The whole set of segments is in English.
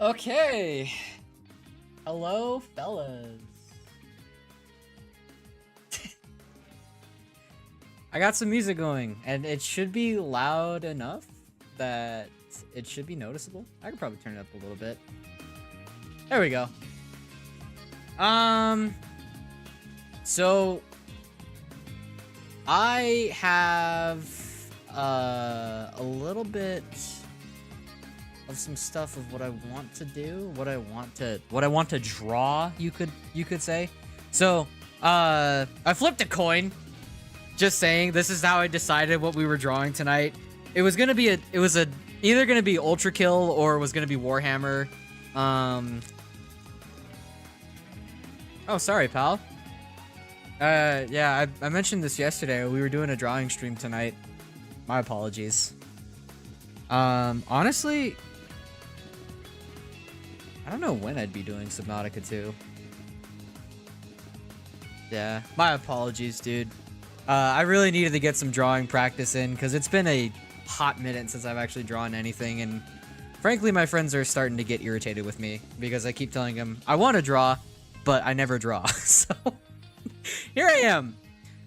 Okay. Hello, fellas. I got some music going, and it should be loud enough that it should be noticeable. I could probably turn it up a little bit. There we go. So I have a little bit of some stuff of what I want to do, what I want to draw, you could say. So I flipped a coin. Just saying, this is how I decided what we were drawing tonight. It was gonna be either gonna be Ultra Kill or it was gonna be Warhammer. Oh, sorry, pal. Yeah, I mentioned this yesterday. We were doing a drawing stream tonight. My apologies. Honestly, I don't know when I'd be doing Subnautica 2. Yeah, my apologies, dude. I really needed to get some drawing practice in because it's been a hot minute since I've actually drawn anything, and frankly, my friends are starting to get irritated with me because I keep telling them I want to draw, but I never draw. So here I am.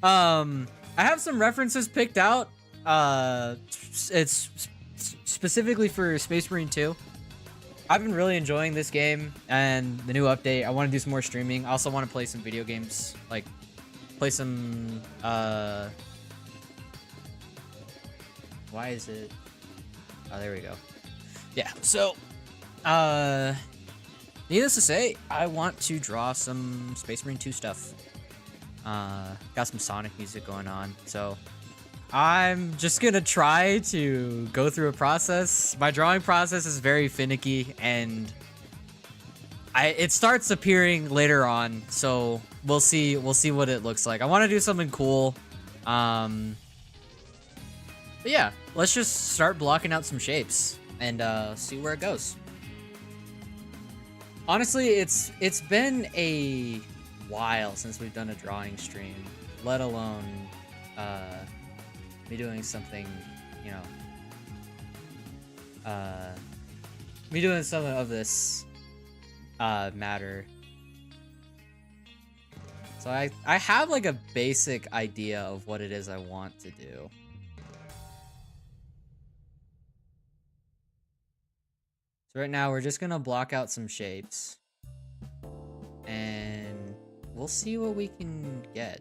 I have some references picked out. It's specifically for Space Marine 2. I've been really enjoying this game and the new update. I want to do some more streaming. I also want to play some video games, like play some, why is it? Oh, there we go. Yeah, so, needless to say, I want to draw some Space Marine 2 stuff. Got some Sonic music going on, so I'm just gonna try to go through a process. My drawing process is very finicky, and it starts appearing later on, so we'll see what it looks like. I want to do something cool. But yeah, let's just start blocking out some shapes and see where it goes. Honestly, it's been a while since we've done a drawing stream, let alone me doing something, you know, me doing something of this matter. So I have like a basic idea of what it is I want to do. So right now we're just gonna block out some shapes and we'll see what we can get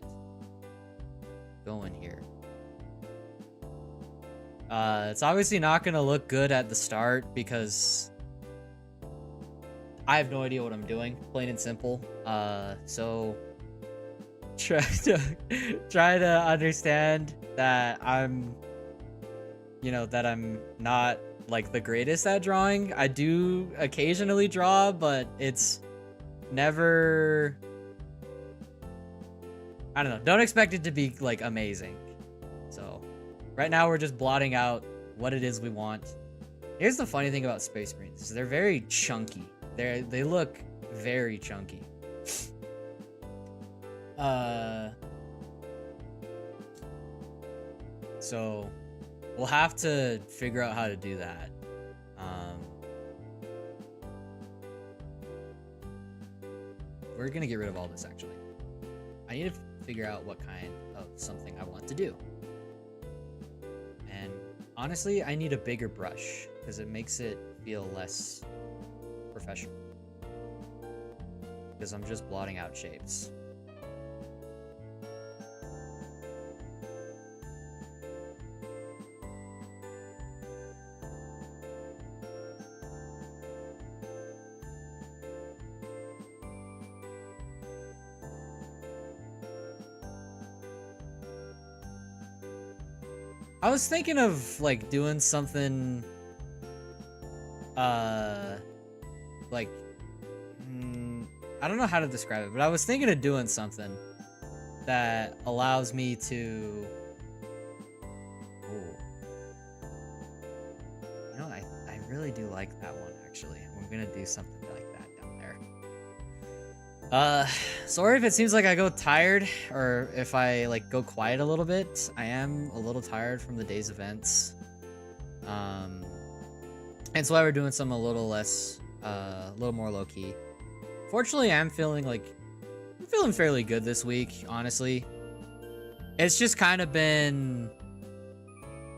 going here. It's obviously not gonna look good at the start because I have no idea what I'm doing, plain and simple. So try to understand that I'm not like the greatest at drawing. I do occasionally draw, but it's never, I don't know. Don't expect it to be like amazing. So right now we're just blotting out what it is we want. Here's the funny thing about Space Marines is they're very chunky. They look very chunky. So we'll have to figure out how to do that. We're gonna get rid of all this actually. I need to figure out what kind of something I want to do. And honestly, I need a bigger brush because it makes it feel less professional. Because I'm just blotting out shapes. I was thinking of like doing something like I don't know how to describe it, but I was thinking of doing something that allows me to you know, I really do like that one actually. I'm gonna do something like that down there. Sorry if it seems like I go tired or if I like go quiet a little bit. I am a little tired from the day's events. And so why we're doing something a little less A little more low key. Fortunately, I'm feeling fairly good this week, honestly. It's just kind of been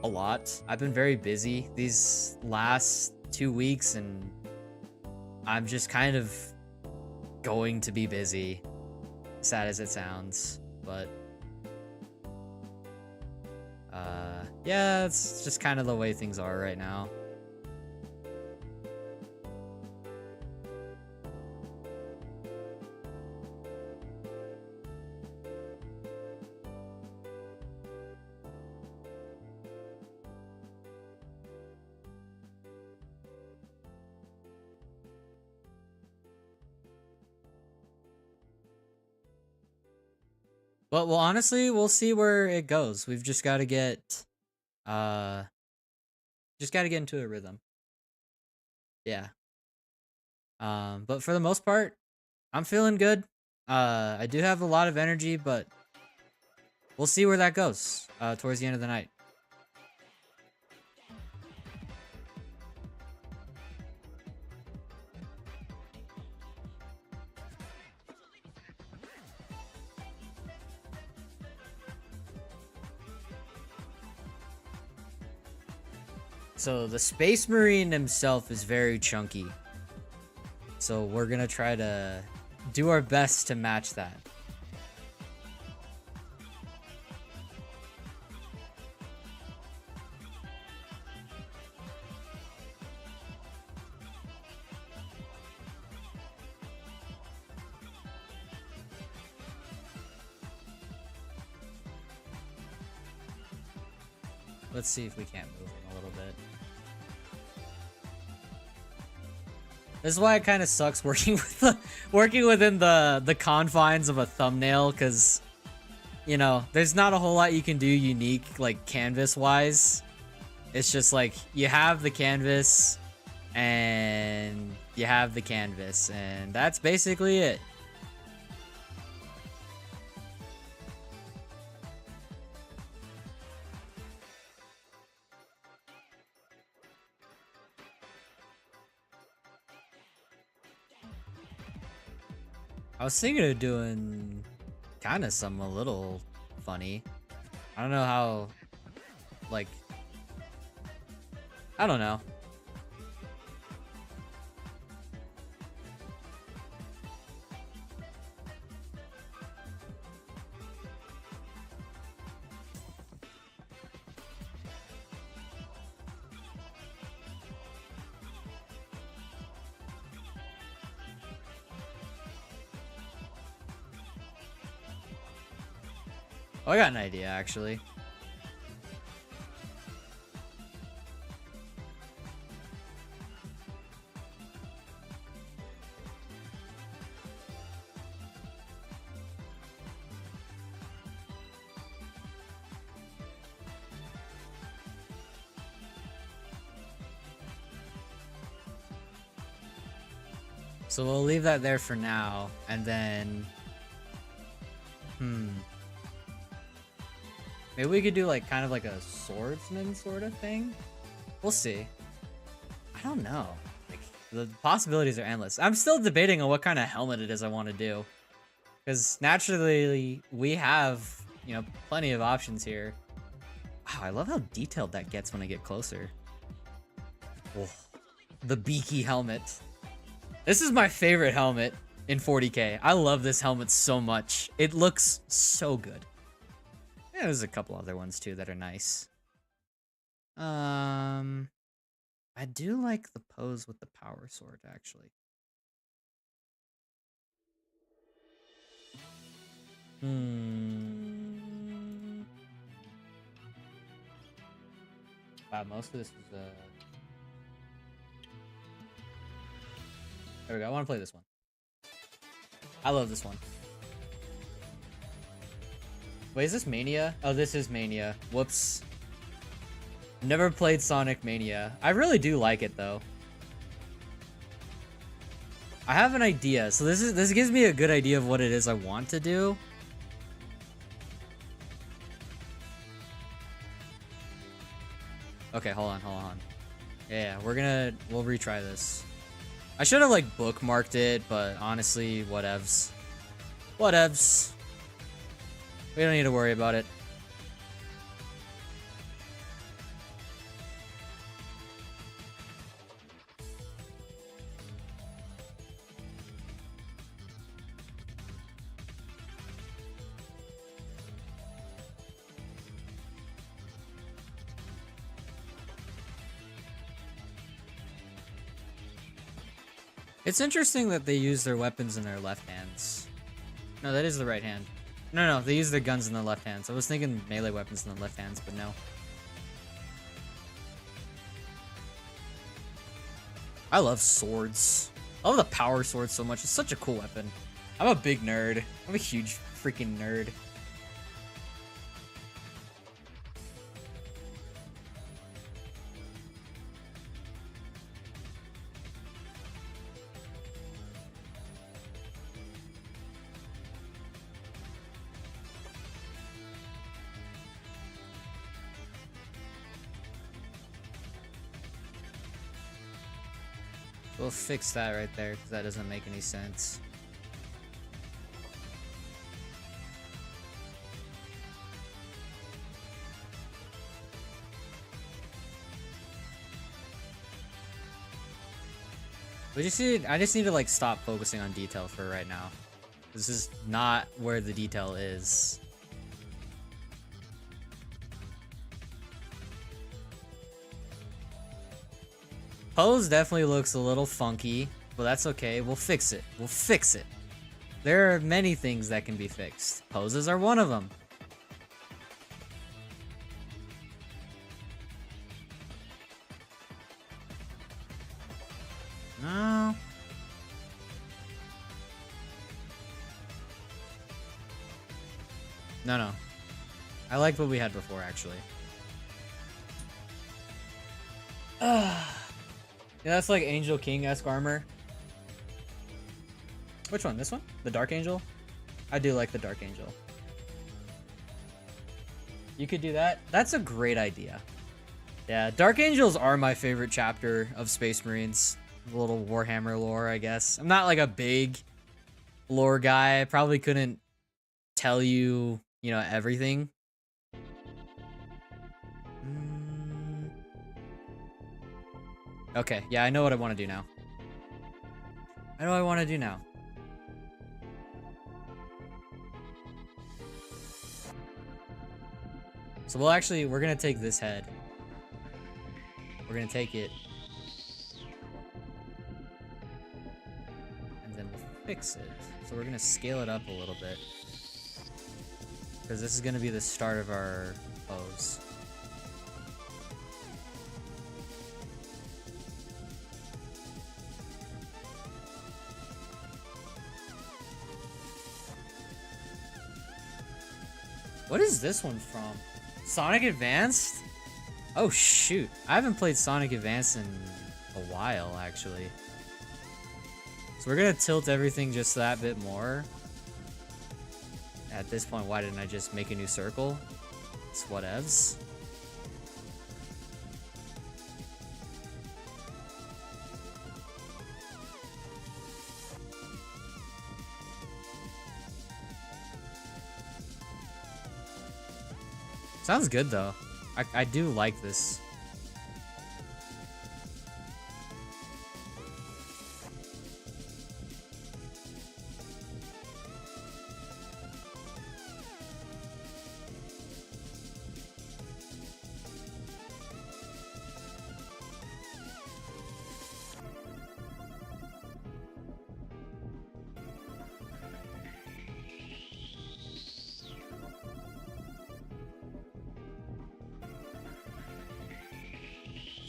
a lot. I've been very busy these last 2 weeks, and I'm just kind of going to be busy. Sad as it sounds, but yeah, it's just kind of the way things are right now. But well, honestly, we'll see where it goes. We've just got to uh get into a rhythm. Yeah. But for the most part, I'm feeling good. I do have a lot of energy, but we'll see where that goes towards the end of the night. So the Space Marine himself is very chunky. So we're gonna try to do our best to match that. Let's see if we can't move him a little bit. This is why it kind of sucks working within the confines of a thumbnail, because you know there's not a whole lot you can do unique like canvas wise. It's just like you have the canvas and you have the canvas, and that's basically it. I was thinking of doing kind of something a little funny. I don't know how, like, I don't know. Oh, I got an idea, actually. So we'll leave that there for now, and then... Maybe we could do like kind of like a swordsman sort of thing. We'll see. I don't know. Like, the possibilities are endless. I'm still debating on what kind of helmet it is I want to do. Because naturally, we have, you know, plenty of options here. Wow, I love how detailed that gets when I get closer. Oh, the beaky helmet. This is my favorite helmet in 40K. I love this helmet so much. It looks so good. Yeah, there's a couple other ones too that are nice. I do like the pose with the power sword, actually. Wow, most of this is there we go. I want to play this one. I love this one. Wait, is this Mania? Oh, this is Mania. Whoops. Never played Sonic Mania. I really do like it, though. I have an idea. So this gives me a good idea of what it is I want to do. Okay, hold on. Yeah, we'll retry this. I should have like bookmarked it, but honestly, whatevs. Whatevs. We don't need to worry about it. It's interesting that they use their weapons in their left hands. No, that is the right hand. No, they use their guns in the left hands. I was thinking melee weapons in the left hands, but no. I love swords. I love the power sword so much. It's such a cool weapon. I'm a big nerd. I'm a huge freaking nerd. We'll fix that right there, because that doesn't make any sense. I just need to like stop focusing on detail for right now. This is not where the detail is. Pose definitely looks a little funky, but that's okay. We'll fix it. We'll fix it. There are many things that can be fixed. Poses are one of them. No. No. I liked what we had before, actually. Yeah, that's like Angel King-esque armor. Which one? This one? The Dark Angel? I do like the Dark Angel. You could do that? That's a great idea. Yeah, Dark Angels are my favorite chapter of Space Marines. A little Warhammer lore, I guess. I'm not like a big lore guy. I probably couldn't tell you, everything. Okay, yeah, I know what I want to do now. I know what I want to do now. So we're going to take this head. We're going to take it. And then we'll fix it. So we're going to scale it up a little bit. Because this is going to be the start of our pose. What is this one from? Sonic Advanced? Oh shoot. I haven't played Sonic Advanced in a while, actually. So we're gonna tilt everything just that bit more. At this point, why didn't I just make a new circle? It's whatevs. Sounds good though. I do like this.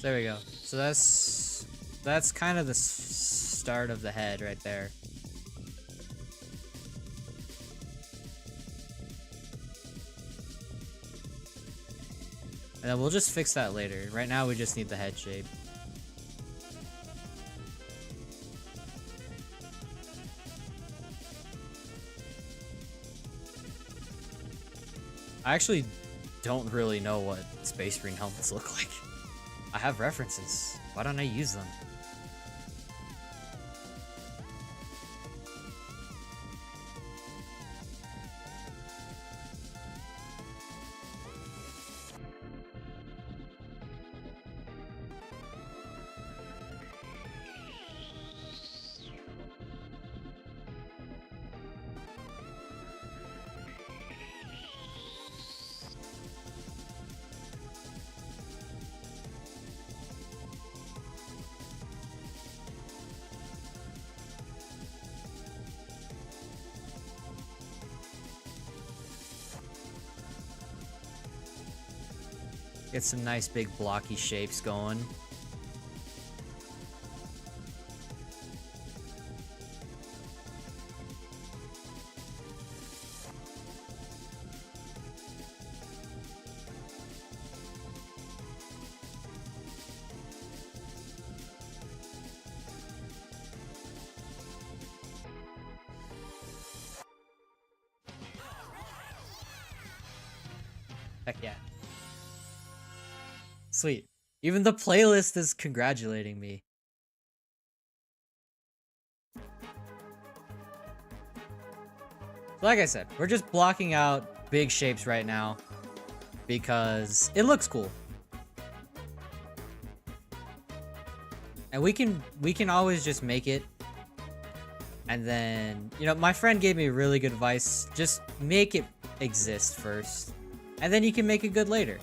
There we go. So that's kind of the start of the head right there. And then we'll just fix that later. Right now we just need the head shape. I actually don't really know what Space Marine helmets look like. I have references. Why don't I use them? Get some nice big blocky shapes going. Heck yeah. Sweet. Even the playlist is congratulating me. Like I said, we're just blocking out big shapes right now because it looks cool. And we can always just make it. And then, you know, my friend gave me really good advice. Just make it exist first. And then you can make it good later.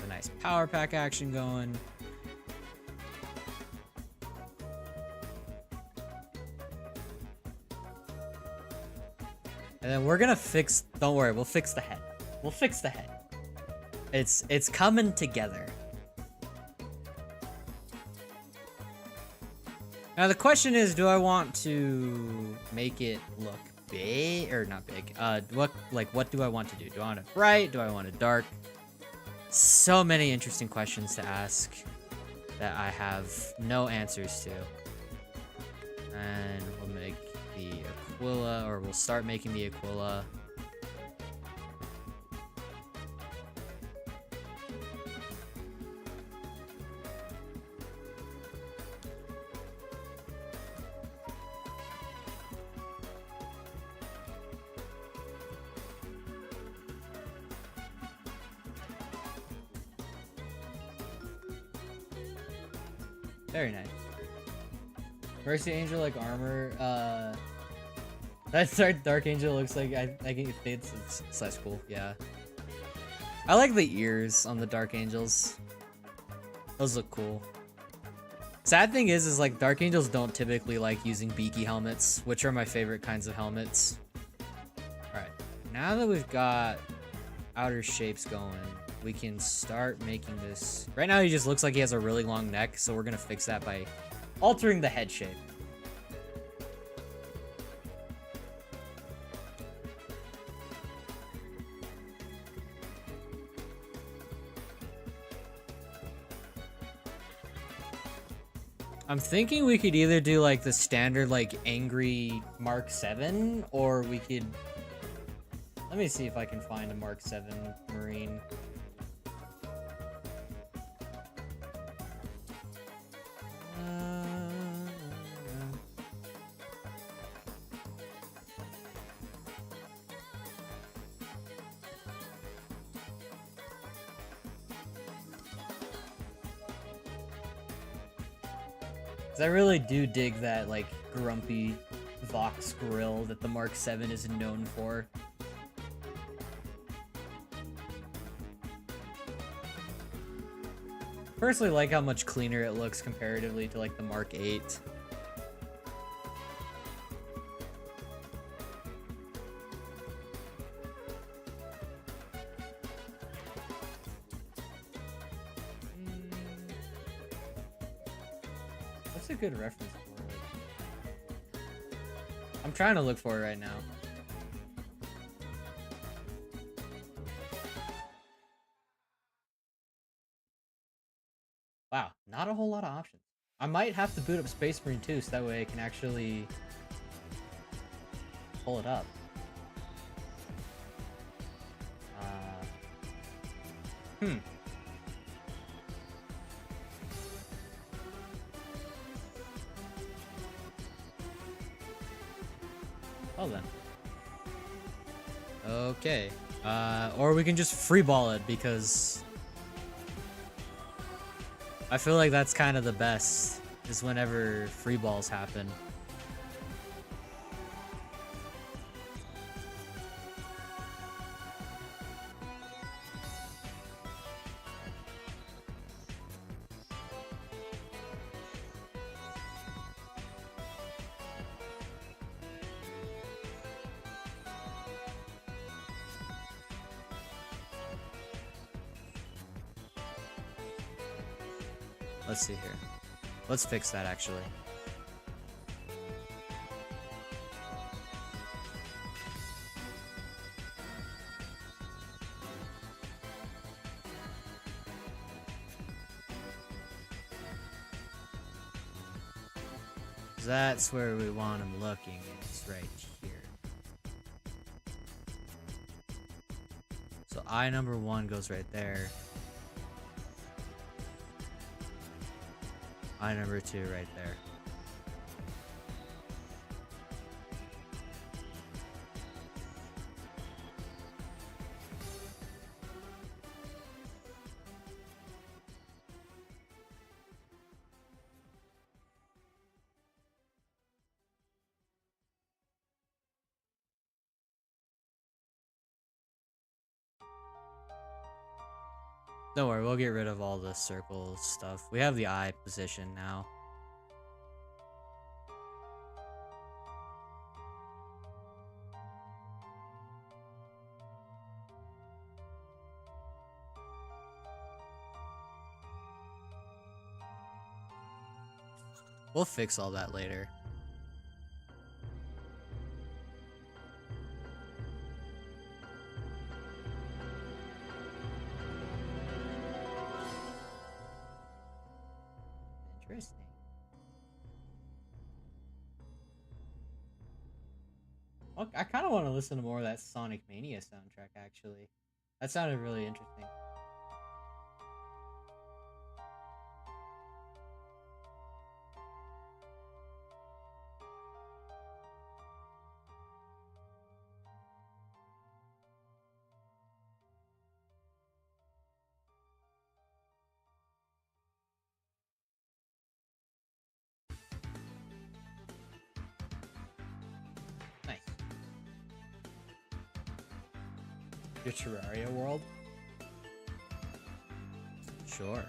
A nice power pack action going. And then we're gonna fix, don't worry, we'll fix the head. We'll fix the head. It's coming together. Now the question is, do I want to make it look big or not big? What do I want to do? Do I want it bright? Do I want it dark? So many interesting questions to ask that I have no answers to. And we'll make the Aquila, or we'll start making the Aquila. Very nice. Mercy Angel like armor. That Dark Angel looks like I think it's less cool. Yeah. I like the ears on the Dark Angels. Those look cool. Sad thing is like Dark Angels don't typically like using beaky helmets, which are my favorite kinds of helmets. All right. Now that we've got outer shapes going, we can start making this. Right now he just looks like he has a really long neck, so we're gonna fix that by altering the head shape. I'm thinking we could either do like the standard like angry Mark 7, or we could, let me see if I can find a Mark 7 Marine. I really do dig that like grumpy Vox grill that the Mark 7 is known for. Personally like how much cleaner it looks comparatively to like the Mark 8. What's a good reference for it? I'm trying to look for it right now. Wow, not a whole lot of options. I might have to boot up Space Marine 2 so that way I can actually pull it up. Oh then. Okay. Or we can just freeball it because I feel like that's kind of the best, is whenever free balls happen. Let's see here. Let's fix that actually. That's where we want him looking. It's right here. So eye number 1 goes right there. Eye number 2 right there. Don't worry, we'll get rid of all the circle stuff. We have the eye position now. We'll fix all that later. Interesting. I kind of want to listen to more of that Sonic Mania soundtrack, actually. That sounded really interesting. Nice. Your Terraria world? Sure.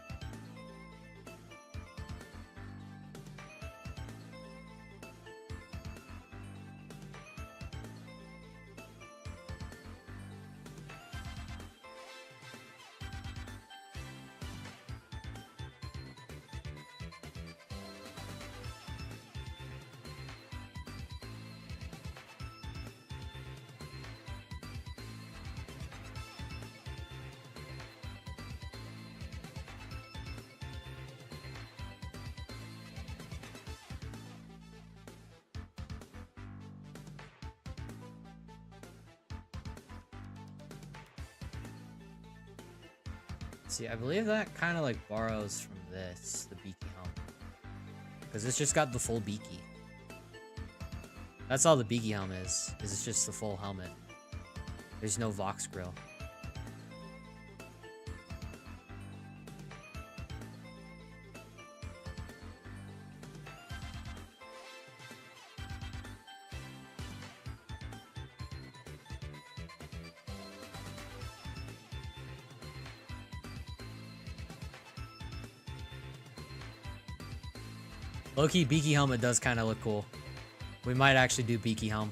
See, I believe that kind of like borrows from this, the beaky helmet. Because it's just got the full beaky. That's all the beaky helm is it's just the full helmet. There's no Vox grill. Low-key, beaky helmet does kind of look cool. We might actually do beaky helm.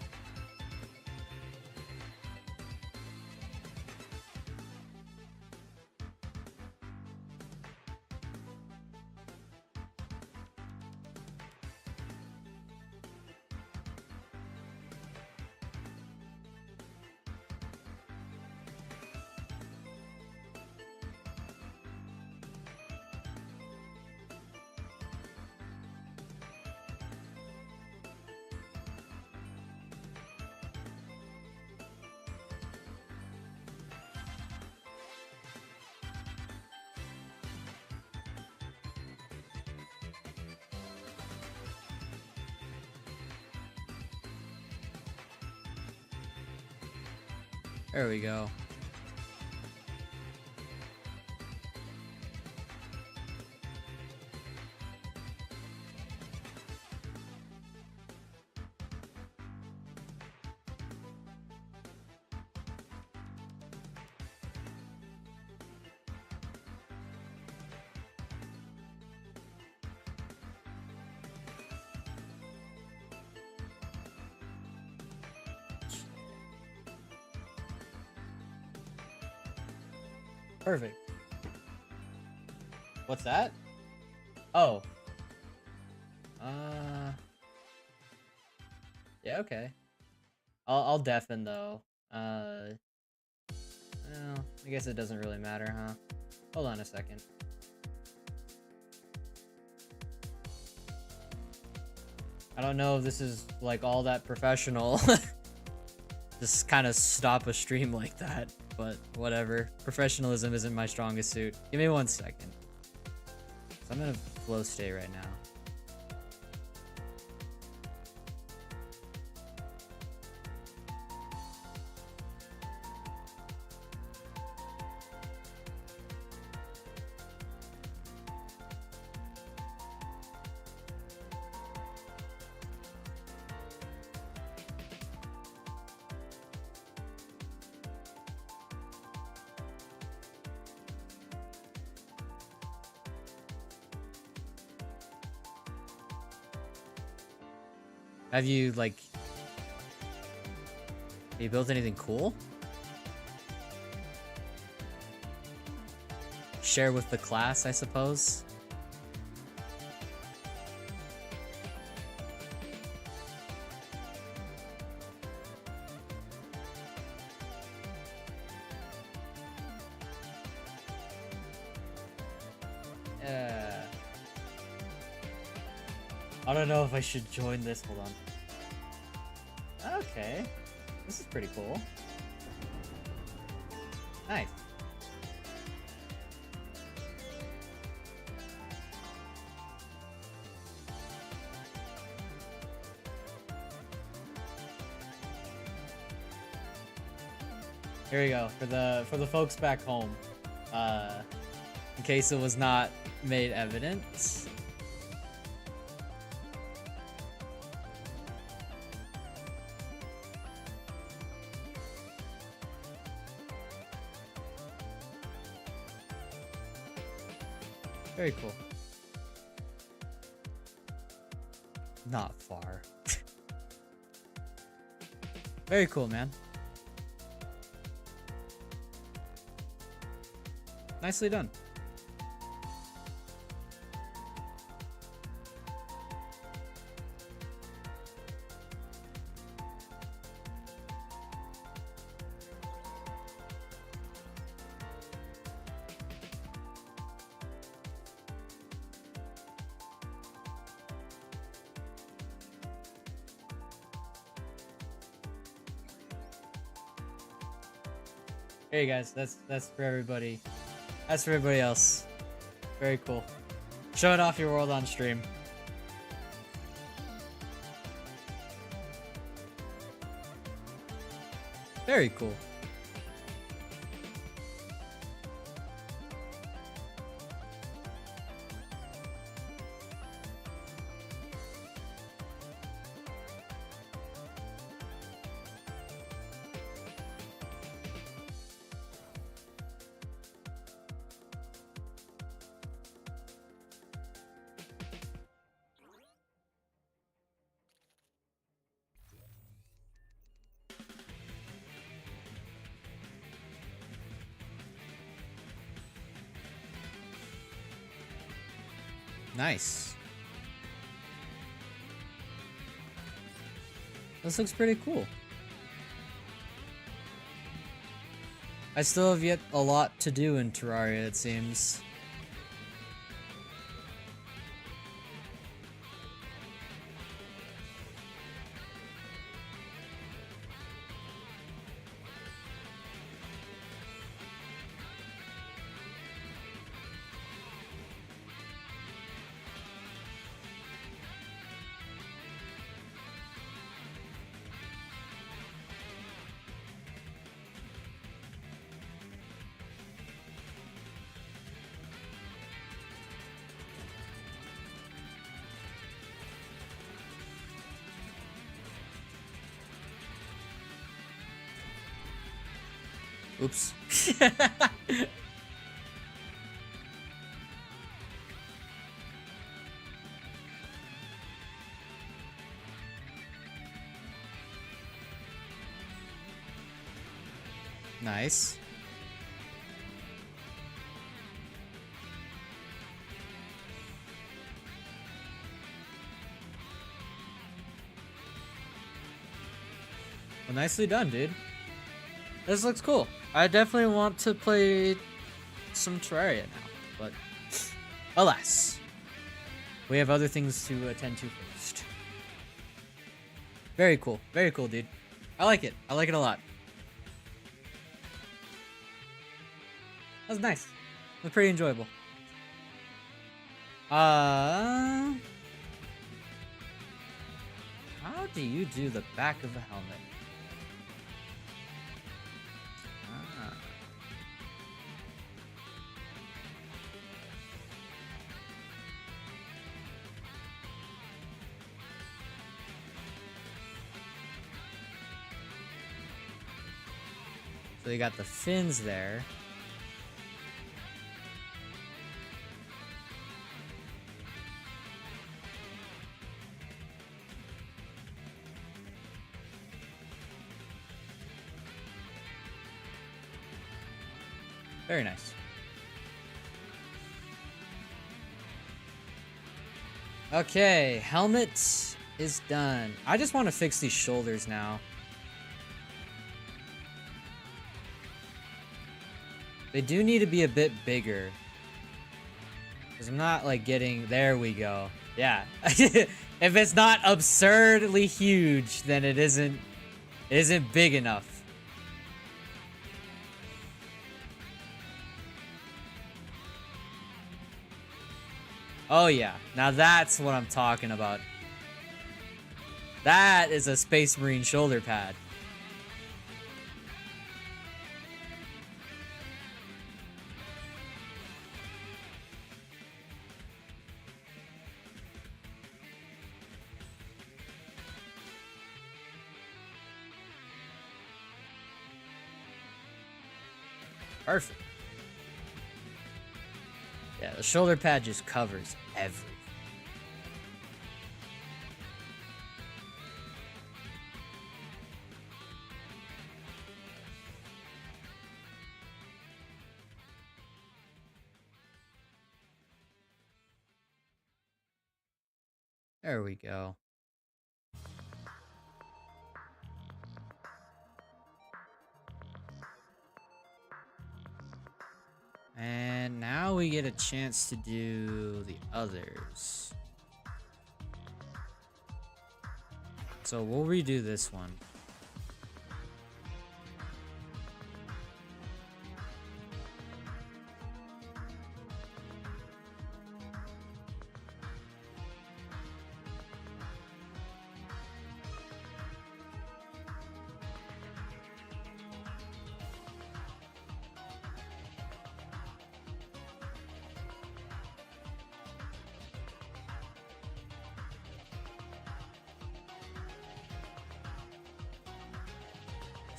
There we go. Perfect. What's that? Oh. Uh. Yeah. Okay. I'll deafen though. Well, I guess it doesn't really matter, huh? Hold on a second. I don't know if this is like all that professional. Just kind of stop a stream like that, but whatever. Professionalism isn't my strongest suit. Give me 1 second. So I'm in a flow state right now. Have you, like... Have you built anything cool? Share with the class, I suppose? I don't know if I should join this. Hold on. Okay. This is pretty cool. Nice. Here we go for the folks back home. In case it was not made evident. Very cool. Not far. Very cool, man. Nicely done. Hey guys, that's for everybody. That's for everybody else. Very cool. Showing off your world on stream. Very cool. Nice. This looks pretty cool. I still have yet a lot to do in Terraria, it seems. Oops. Nice. Well, nicely done, dude. This looks cool. I definitely want to play some Terraria now, but alas, we have other things to attend to first. Very cool, dude. I like it. I like it a lot. That was nice. It was pretty enjoyable. How do you do the back of the helmet? So you got the fins there. Very nice. Okay, helmet is done. I just want to fix these shoulders now. They do need to be a bit bigger. Because I'm not like getting... There we go. Yeah. If it's not absurdly huge, then it isn't big enough. Oh yeah. Now that's what I'm talking about. That is a Space Marine shoulder pad. Perfect. Yeah, the shoulder pad just covers everything. There we go. And now we get a chance to do the others. So we'll redo this one.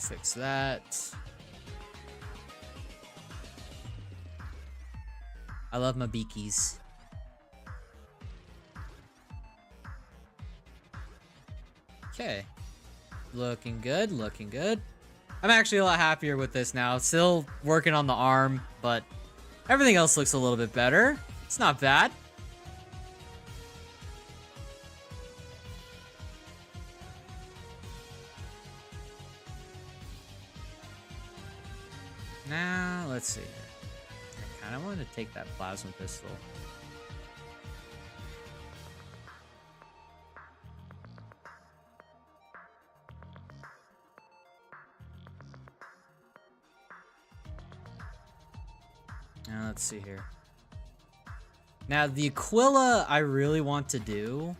Fix that. I love my beakies. Okay. Looking good, looking good. I'm actually a lot happier with this now. Still working on the arm, but everything else looks a little bit better. It's not bad. Now, let's see here. I kind of want to take that plasma pistol. Now, let's see here. Now, the Aquila, I really want to do.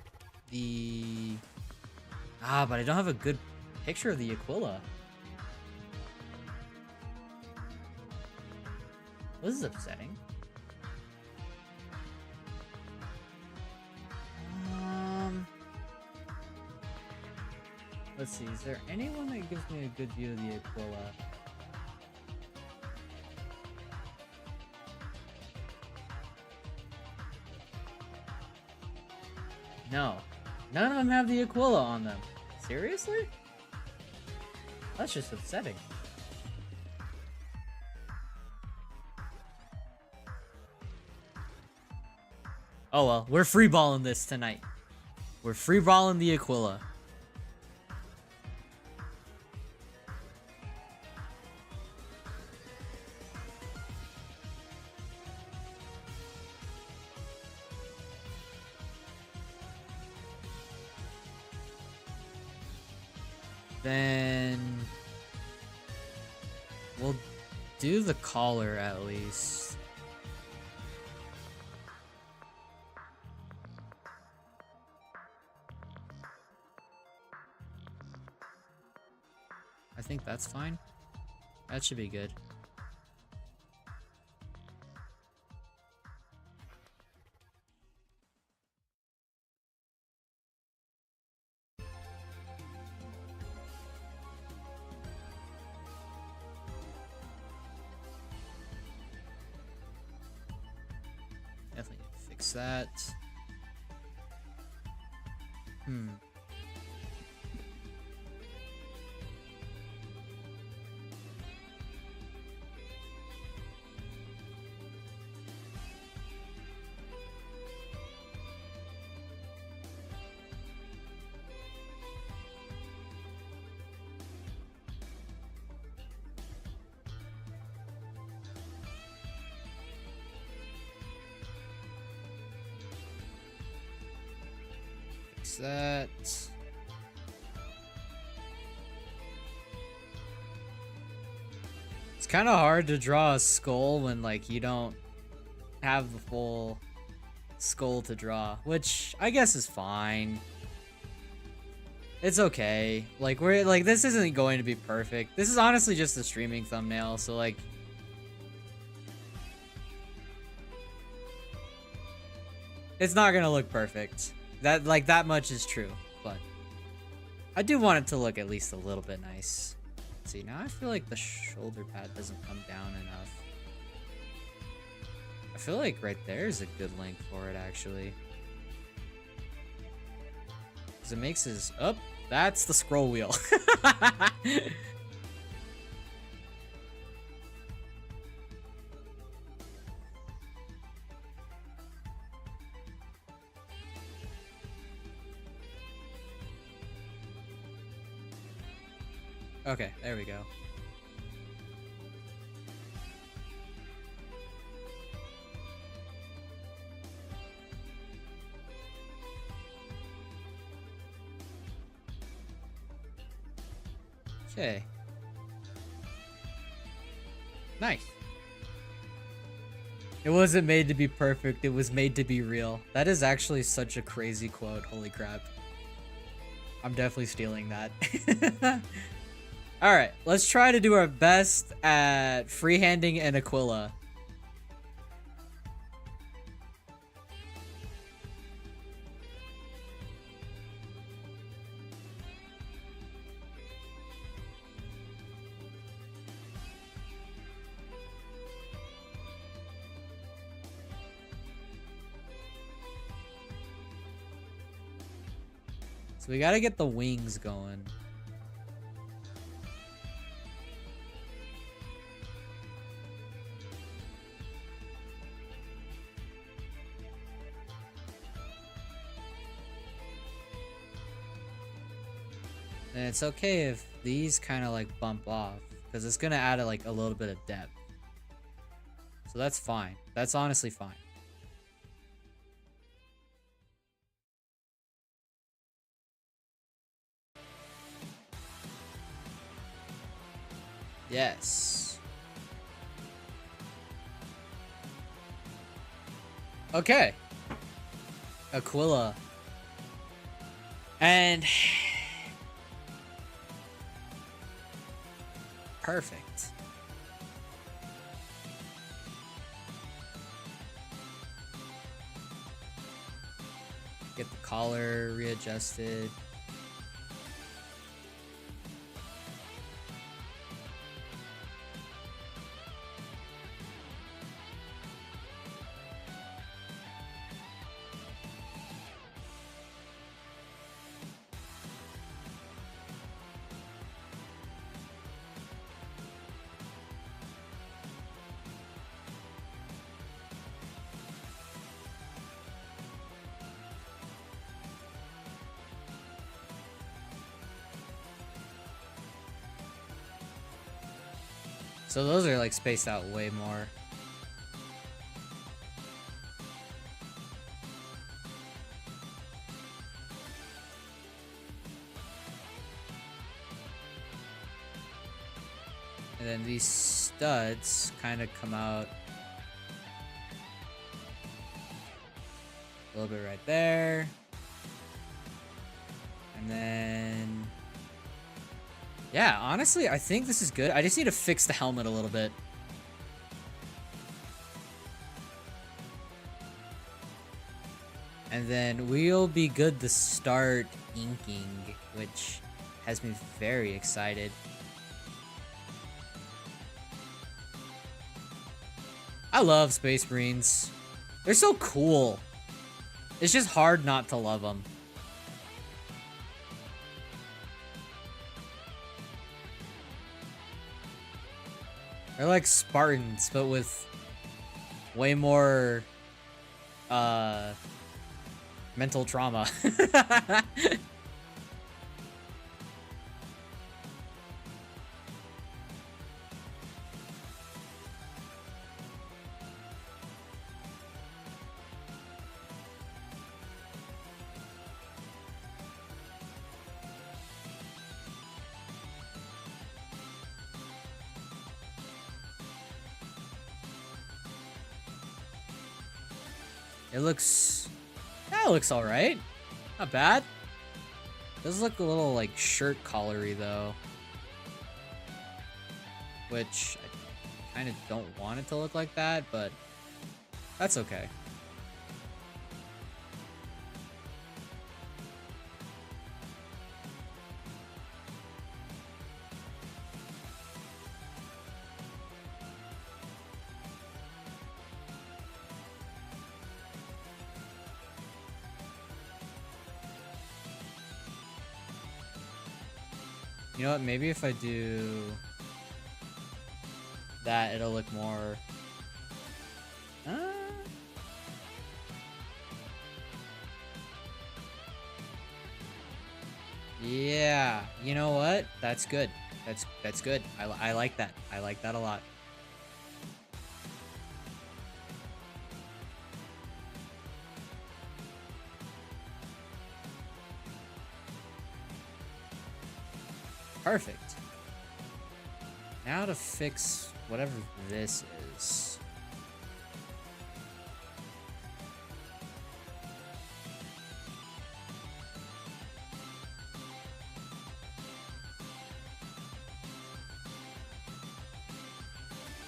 But I don't have a good picture of the Aquila. This is upsetting. Let's see, is there anyone that gives me a good view of the Aquila? No. None of them have the Aquila on them. Seriously? That's just upsetting. Oh well, we're freeballing this tonight. We're freeballing the Aquila. Then we'll do the collar at least. I think that's fine. That should be good. Definitely need to fix that. Fix that. It's kind of hard to draw a skull when like you don't have the full skull to draw, which I guess is fine. It's okay. Like we're like this isn't going to be perfect. This is honestly just a streaming thumbnail, so like it's not gonna look perfect. That much is true, but I do want it to look at least a little bit nice. Let's see, now I feel like the shoulder pad doesn't come down enough. I feel like right there is a good length for it actually. Because it makes his that's the scroll wheel. Okay, there we go. Okay. Nice. It wasn't made to be perfect, it was made to be real. That is actually such a crazy quote, holy crap. I'm definitely stealing that. Alright, let's try to do our best at freehanding and Aquila. So we gotta get the wings going. And it's okay if these kind of like bump off, because it's gonna add like a little bit of depth. So that's fine. That's honestly fine. Yes. Okay. Aquila. And perfect. Get the collar readjusted. So those are like spaced out way more. then these studs kind of come out a little bit right there. And then... yeah, honestly, I think this is good. I just need to fix the helmet a little bit. And then we'll be good to start inking, which has me very excited. I love Space Marines. They're so cool. It's just hard not to love them. They're like Spartans, but with way more mental trauma. It looks... that looks alright. Not bad. Does look a little like shirt collary though. Which I kind of don't want it to look like that, but that's okay. You know what, maybe if I do that, it'll look more... yeah, you know what? That's good. That's good. I like that. I like that a lot. Perfect. Now to fix whatever this is.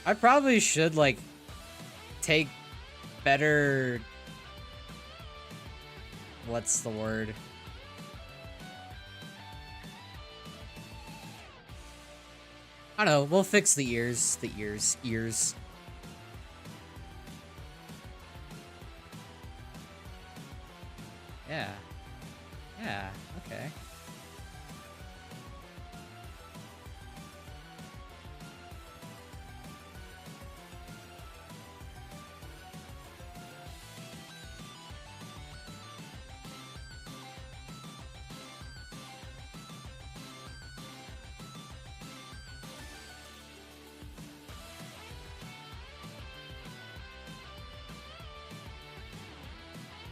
I probably should, like, take better... what's the word? I don't know, we'll fix the ears. The ears. Yeah. Yeah, okay.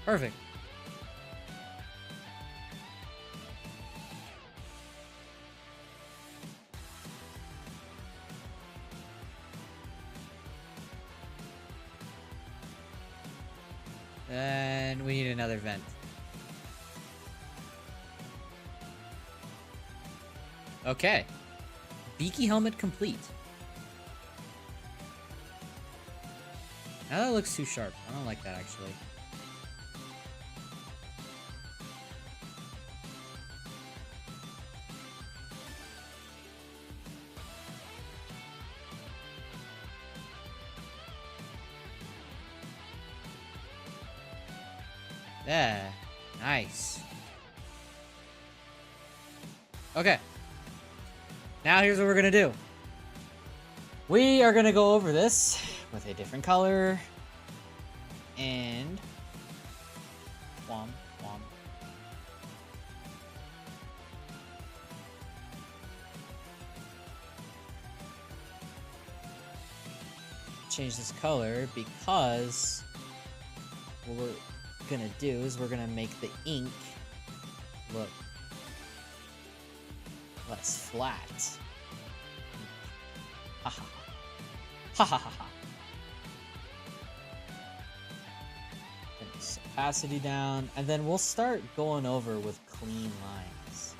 Perfect. Then we need another vent. Okay. Beaky helmet complete. Now that looks too sharp. I don't like that actually. Yeah, nice. Okay. Now here's what we're gonna do. We are gonna go over this with a different color. And... whom. Change this color because what we're gonna do is we're gonna make the ink look less flat. Ha ha ha. Ha ha ha ha. Get this opacity down, and then we'll start going over with clean lines.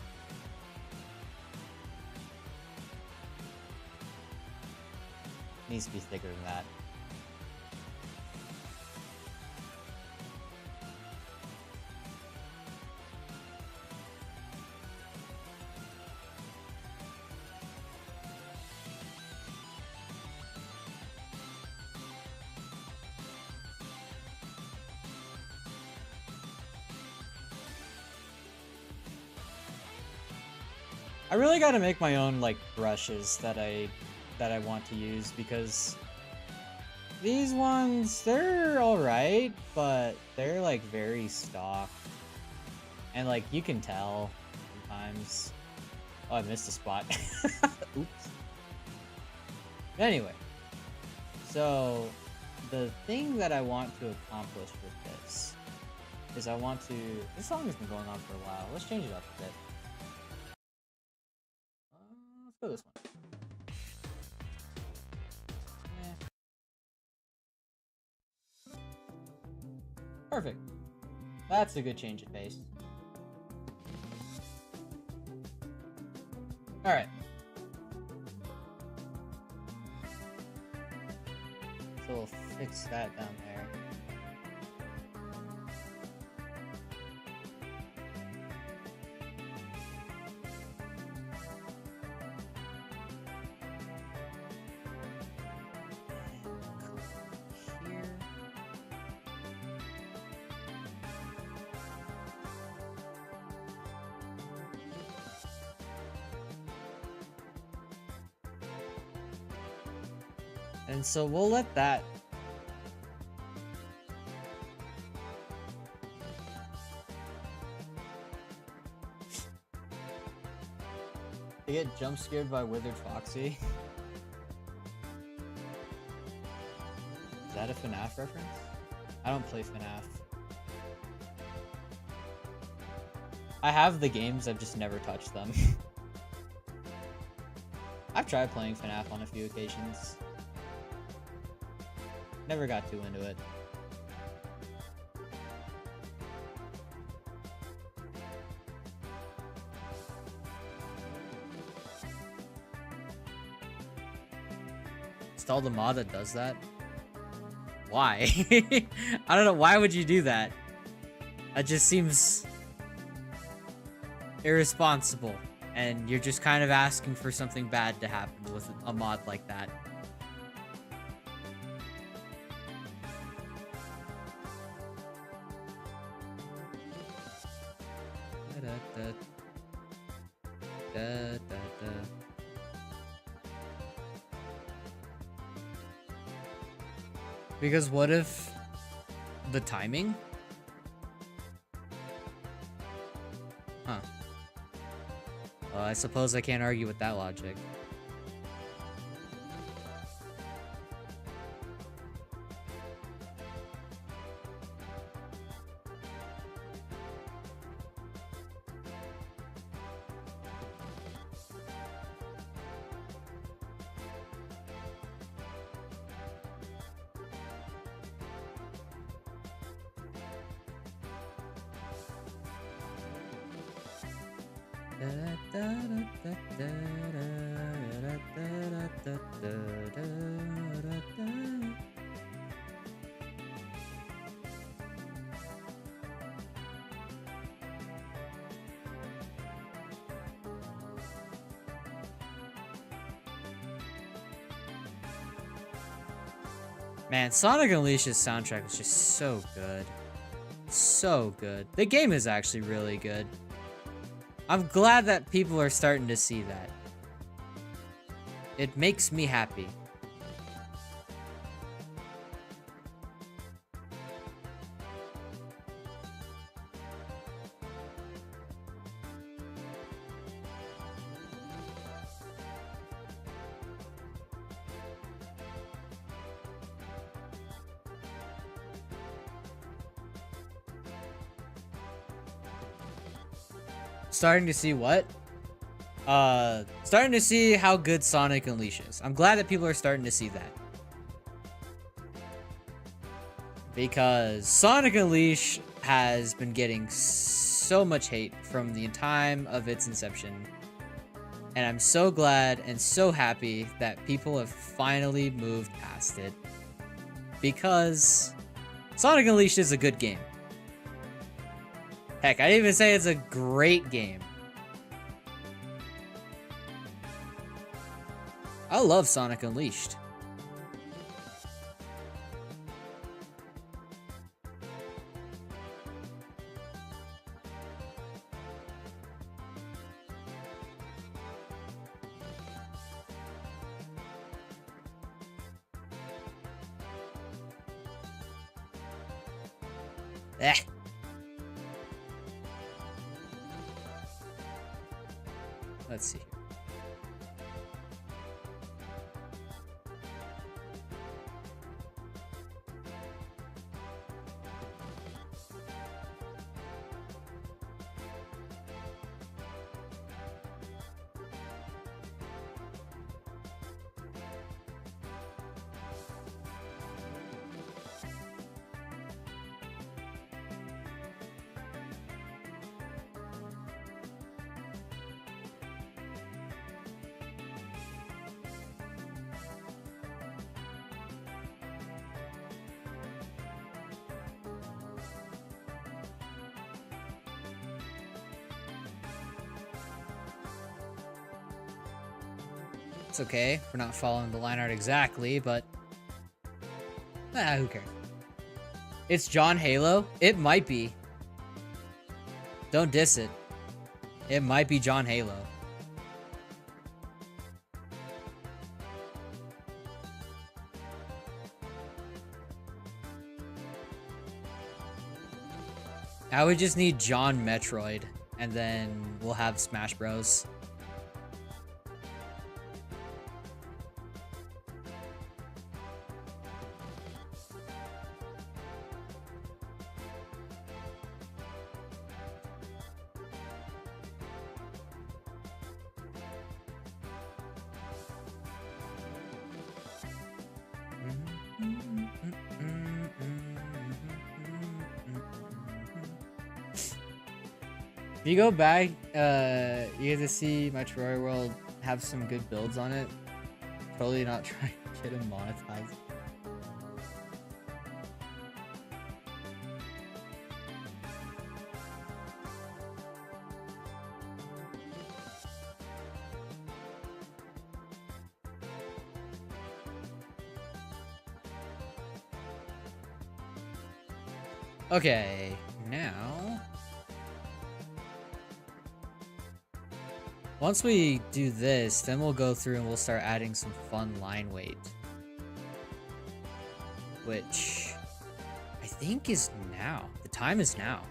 Needs to be thicker than that. I really gotta make my own like brushes that I want to use, because these ones, they're alright, but they're like very stock. And like you can tell sometimes. Oh, I missed a spot. Oops. Anyway, so the thing that I want to accomplish with this is I want to. This song has been going on for a while. Let's change it up a bit. Let's go this one. Perfect. That's a good change of pace. Alright. So we'll fix that down there. And so we'll let that. They get jump scared by Withered Foxy. Is that a FNAF reference? I don't play FNAF. I have the games, I've just never touched them. I've tried playing FNAF on a few occasions. Never got too into it. Install the mod that does that? Why? I don't know, why would you do that? That just seems irresponsible, and you're just kind of asking for something bad to happen with a mod like that. Because what if the timing? Huh. Well, I suppose I can't argue with that logic. Man, Sonic Unleashed's soundtrack was just so good. So good. The game is actually really good. I'm glad that people are starting to see that. It makes me happy. Starting to see what? Starting to see how good Sonic Unleashed is. I'm glad that people are starting to see that. Because Sonic Unleashed has been getting so much hate from the time of its inception. And I'm so glad and so happy that people have finally moved past it. Because Sonic Unleashed is a good game. Heck, I'd even say it's a great game. I love Sonic Unleashed. Eh. Let's see. It's okay. We're not following the line art exactly, but who cares? It's John Halo? It might be. Don't diss it. It might be John Halo. I would just need John Metroid, and then we'll have Smash Bros. If you go back, you get to see my Troy World have some good builds on it. Totally not trying to get him monetized. Okay, now once we do this, then we'll go through and we'll start adding some fun line weight, which I think is now. The time is now.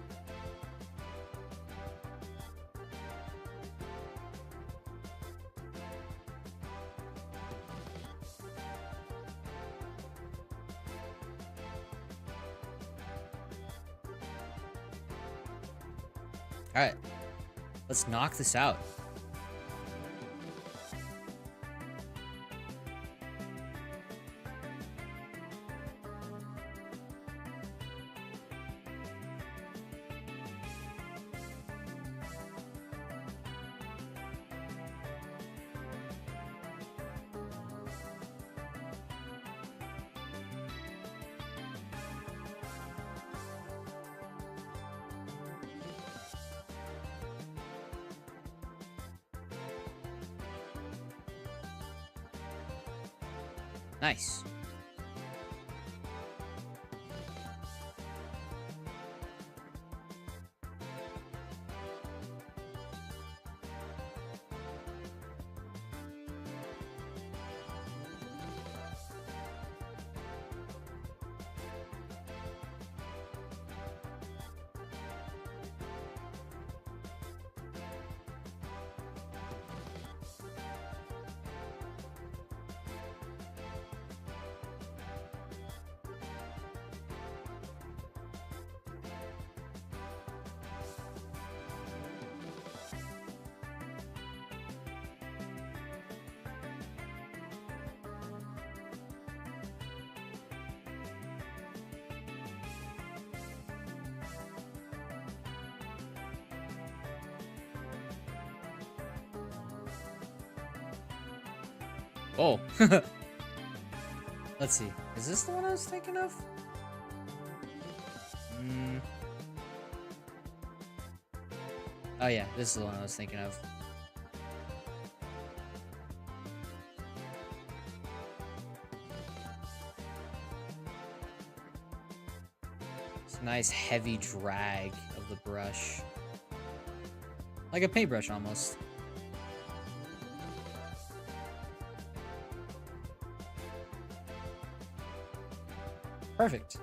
All right, let's knock this out. Nice. Oh. Let's see. Is this the one I was thinking of? Oh yeah, this is the one I was thinking of. It's a nice heavy drag of the brush. Like a paintbrush almost. Perfect.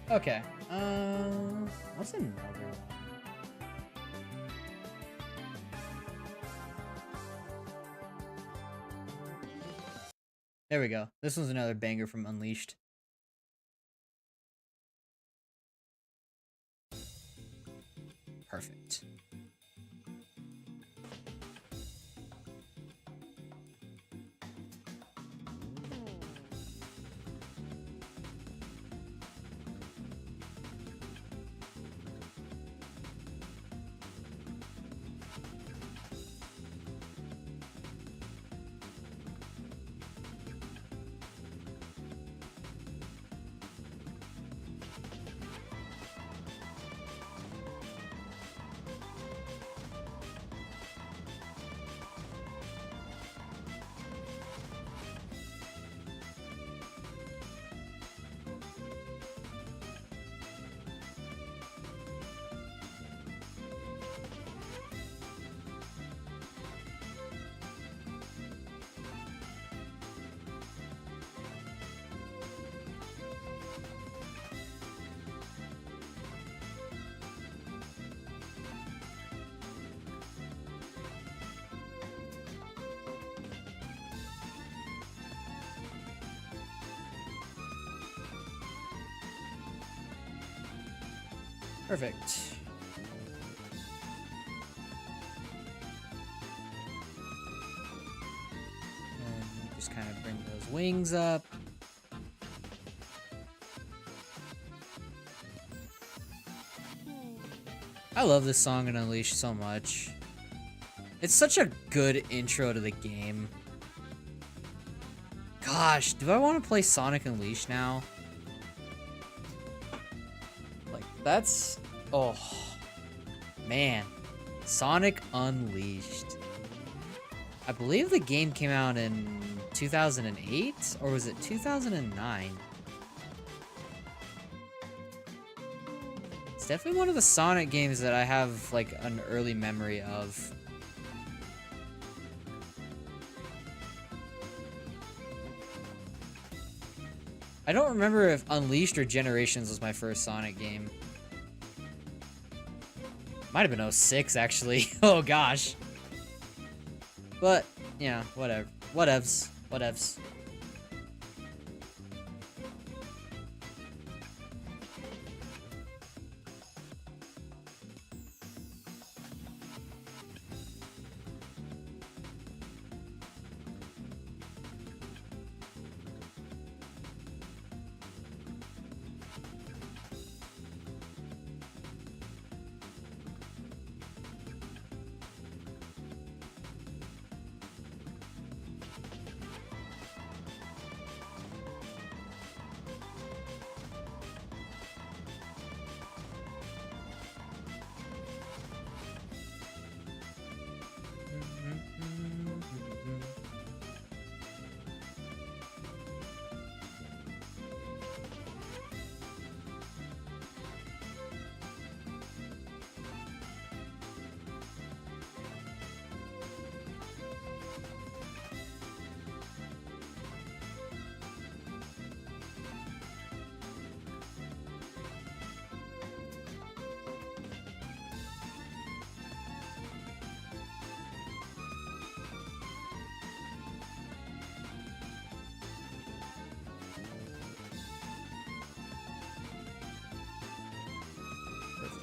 Okay. What's another one? There we go. This one's another banger from Unleashed. Perfect. Perfect. And just kind of bring those wings up. I love this song in Unleashed so much. It's such a good intro to the game. Gosh, do I want to play Sonic Unleashed now? That's... oh, man. Sonic Unleashed. I believe the game came out in 2008? Or was it 2009? It's definitely one of the Sonic games that I have, like, an early memory of. I don't remember if Unleashed or Generations was my first Sonic game. Might have been 06, actually. Oh, gosh. But, yeah, whatever. Whatevs. Whatevs.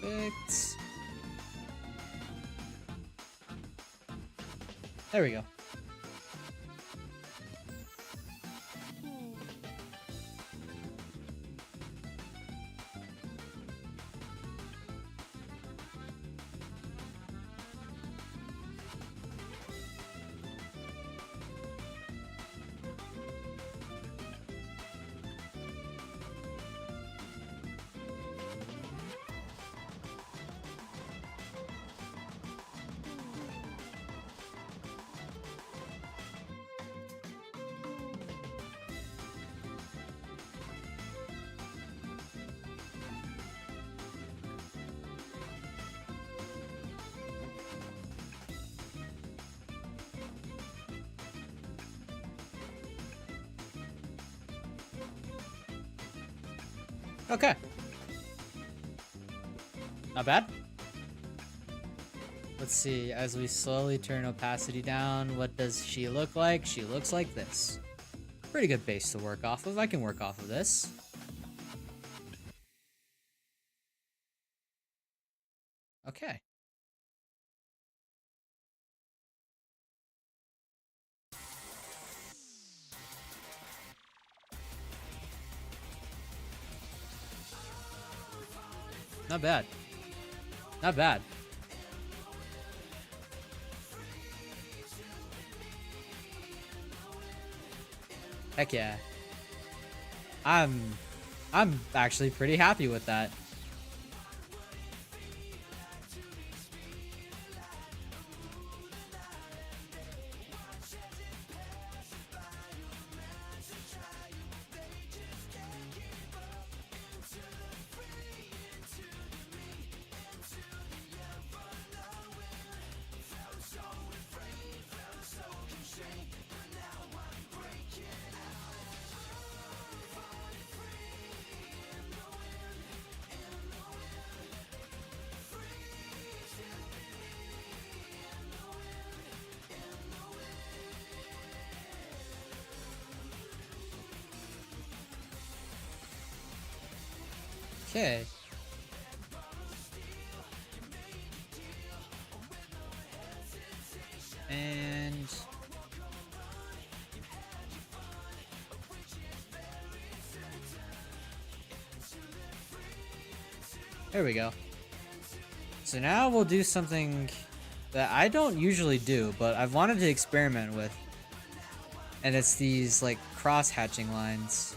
Perfect. There we go. Okay. Not bad. Let's see, as we slowly turn opacity down, what does she look like? She looks like this. Pretty good base to work off of. I can work off of this. Okay. Not bad. Not bad. Heck yeah. I'm actually pretty happy with that. Okay. And there we go. So now we'll do something that I don't usually do, but I've wanted to experiment with. And it's these like cross hatching lines.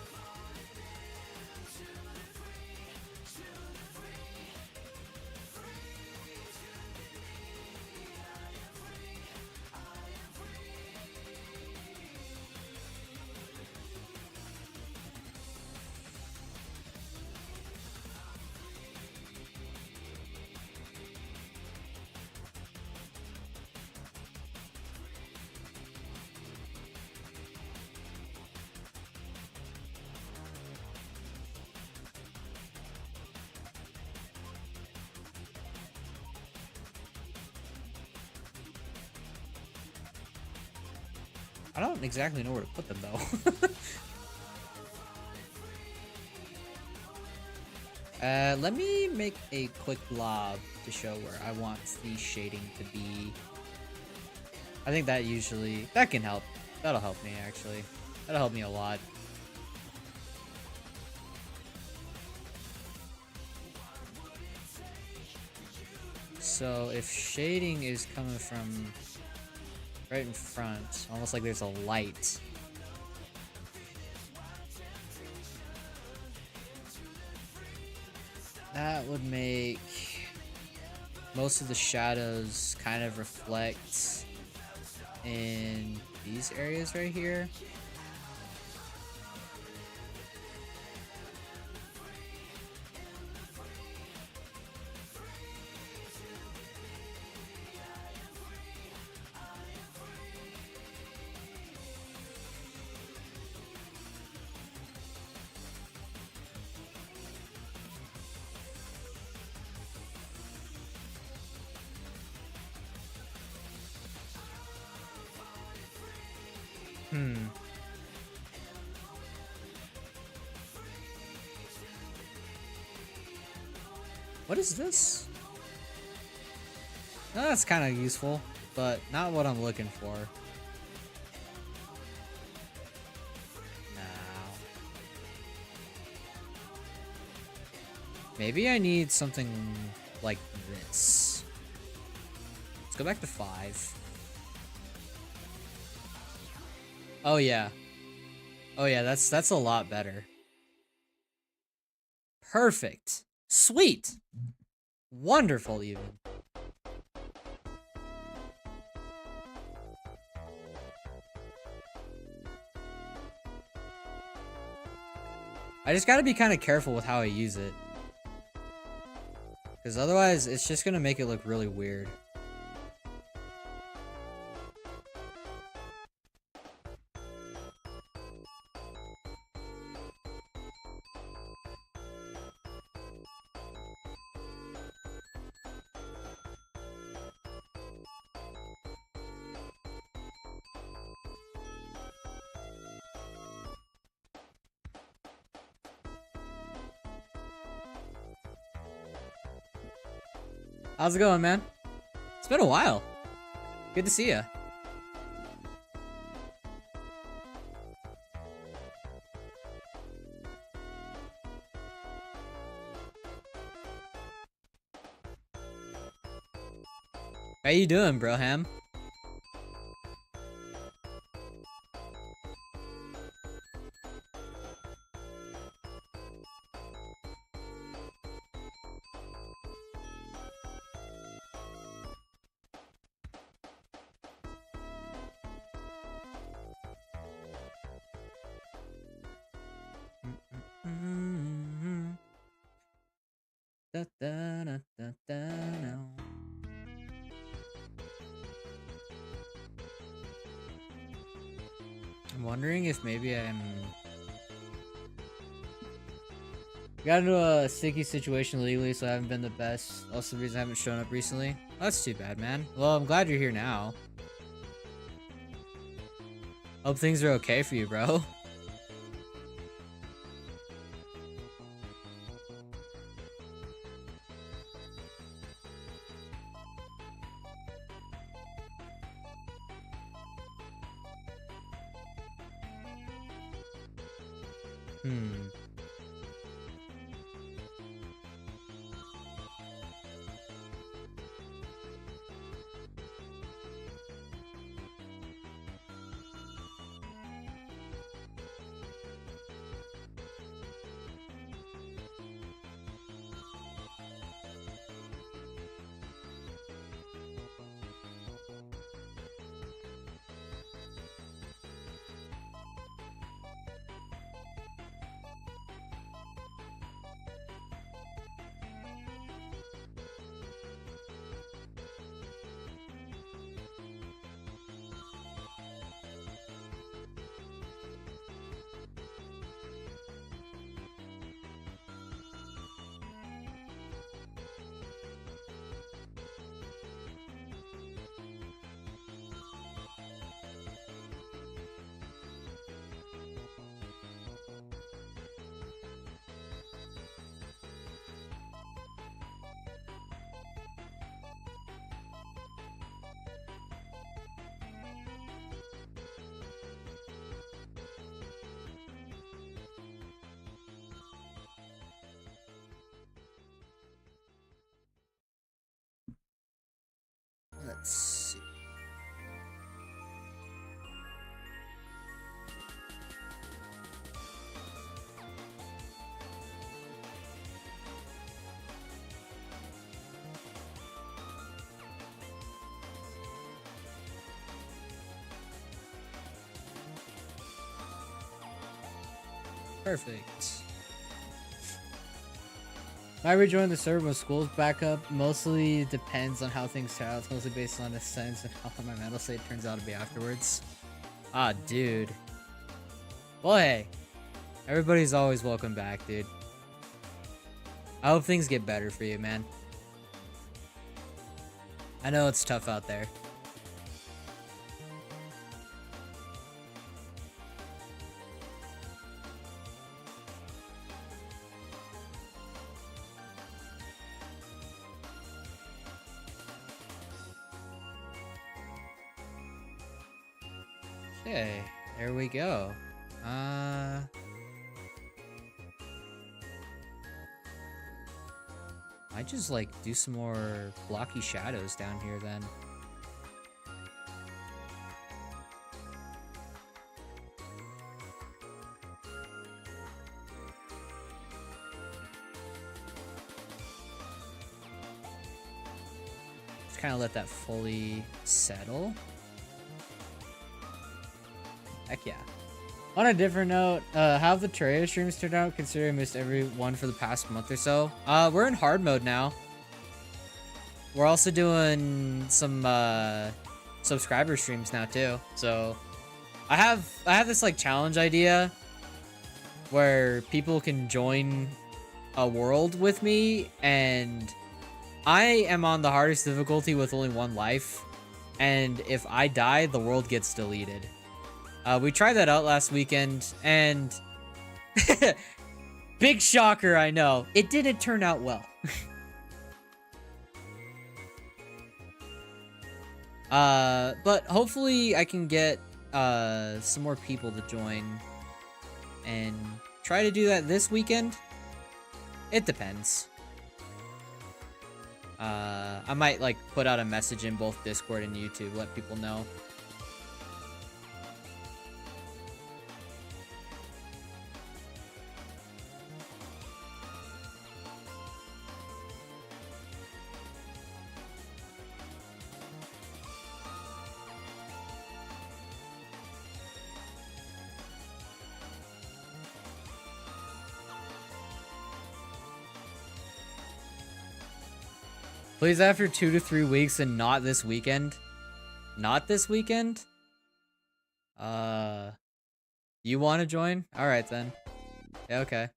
I don't exactly know where to put them though. Let me make a quick blob to show where I want the shading to be. I think that can help. That'll help me actually. That'll help me a lot. So if shading is coming from right in front, almost like there's a light. That would make most of the shadows kind of reflect in these areas right here. What is this? Oh, that's kind of useful, but not what I'm looking for. Now. Maybe I need something like this. Let's go back to 5. Oh yeah. Oh yeah, that's a lot better. Perfect. Sweet. Wonderful even. I just gotta be kind of careful with how I use it. Because otherwise, it's just gonna make it look really weird. How's it going, man? It's been a while. Good to see ya. How you doing, Broham? Da, da, da, da, da, no. I'm wondering if maybe I'm... Got into a sticky situation legally, so I haven't been the best. Also the reason I haven't shown up recently. That's too bad, man. Well, I'm glad you're here now. Hope things are okay for you, bro. Hmm. Let's see. Perfect. I rejoined the server when school's back up. Mostly depends on how things turn out. It's mostly based on the sense and how my mental state turns out to be afterwards. Ah, dude. Well, hey. Everybody's always welcome back, dude. I hope things get better for you, man. I know it's tough out there. Okay, there we go. I just like do some more blocky shadows down here then. Just kind of let that fully settle. Heck yeah. On a different note, how have the Terraria streams turned out considering I missed every one for the past month or so? We're in hard mode now. We're also doing some subscriber streams now too. So I have this like challenge idea where people can join a world with me, and I am on the hardest difficulty with only one life, and if I die, the world gets deleted. We tried that out last weekend, and big shocker, I know. It didn't turn out well. But hopefully I can get some more people to join and try to do that this weekend. It depends. I might like put out a message in both Discord and YouTube, let people know. Please, after 2 to 3 weeks and not this weekend. Not this weekend? You want to join? Alright then. Yeah, okay.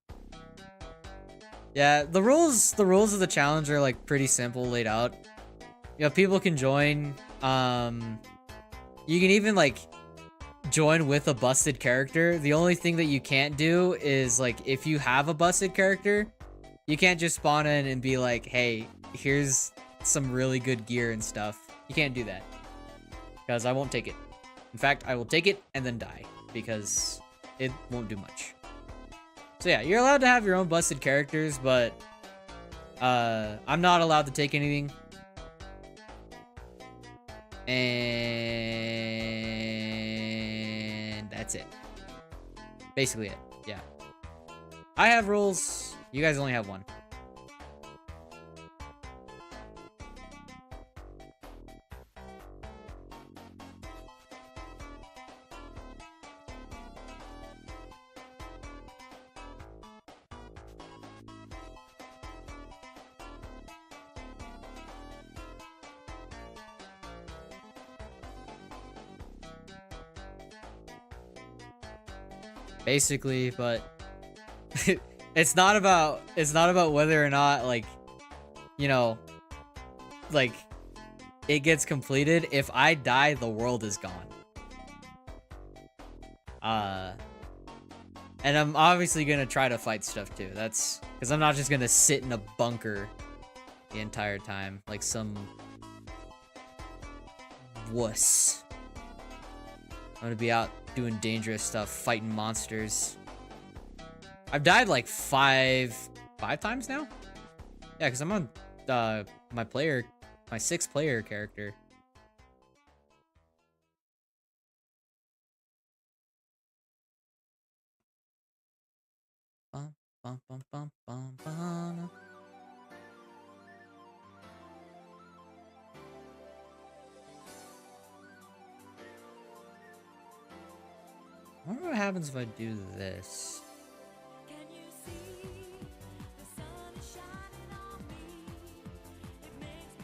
Yeah, the rules of the challenge are like pretty simple laid out. You know, people can join. You can even like join with a busted character. The only thing that you can't do is like if you have a busted character, you can't just spawn in and be like, hey, here's some really good gear and stuff. You can't do that. Because I won't take it. In fact, I will take it and then die. Because it won't do much. So yeah, you're allowed to have your own busted characters, but I'm not allowed to take anything. And that's it. Basically it, yeah. I have rules. You guys only have one. Basically, but it's not about whether or not, like, you know, like it gets completed. If I die, the world is gone. And I'm obviously gonna try to fight stuff too. That's because I'm not just gonna sit in a bunker the entire time like some wuss. I'm gonna be out doing dangerous stuff, fighting monsters. I've died like five times now? Yeah, because I'm on my 6th player character. Bum, bum, bum, bum, bum, bum. I wonder what happens if I do this.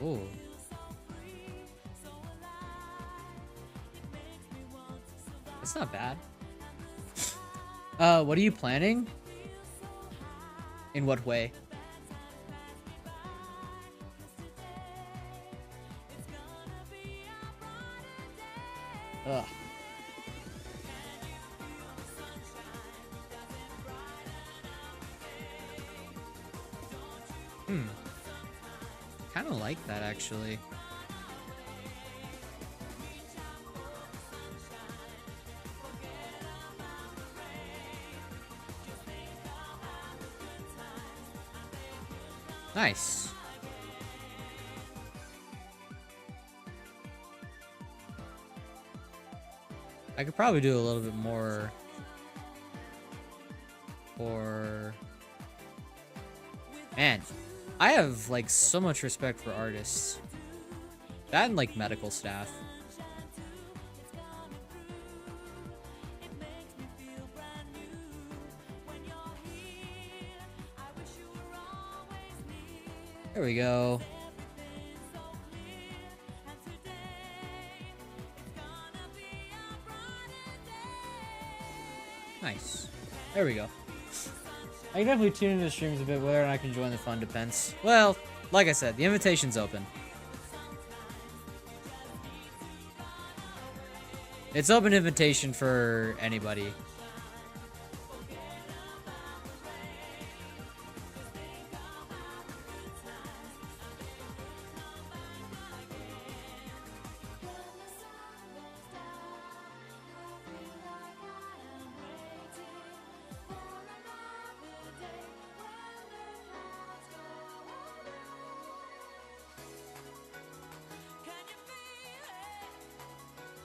Ooh. It's not bad. What are you planning? In what way? Ugh. Kind of like that, actually. Nice. I could probably do a little bit more for... Man, I have, like, so much respect for artists. That and, like, medical staff. There we go. Nice. There we go. I can definitely tune into the streams a bit whether or not I can join the fun depends. Well, like I said, the invitation's open. It's open invitation for anybody.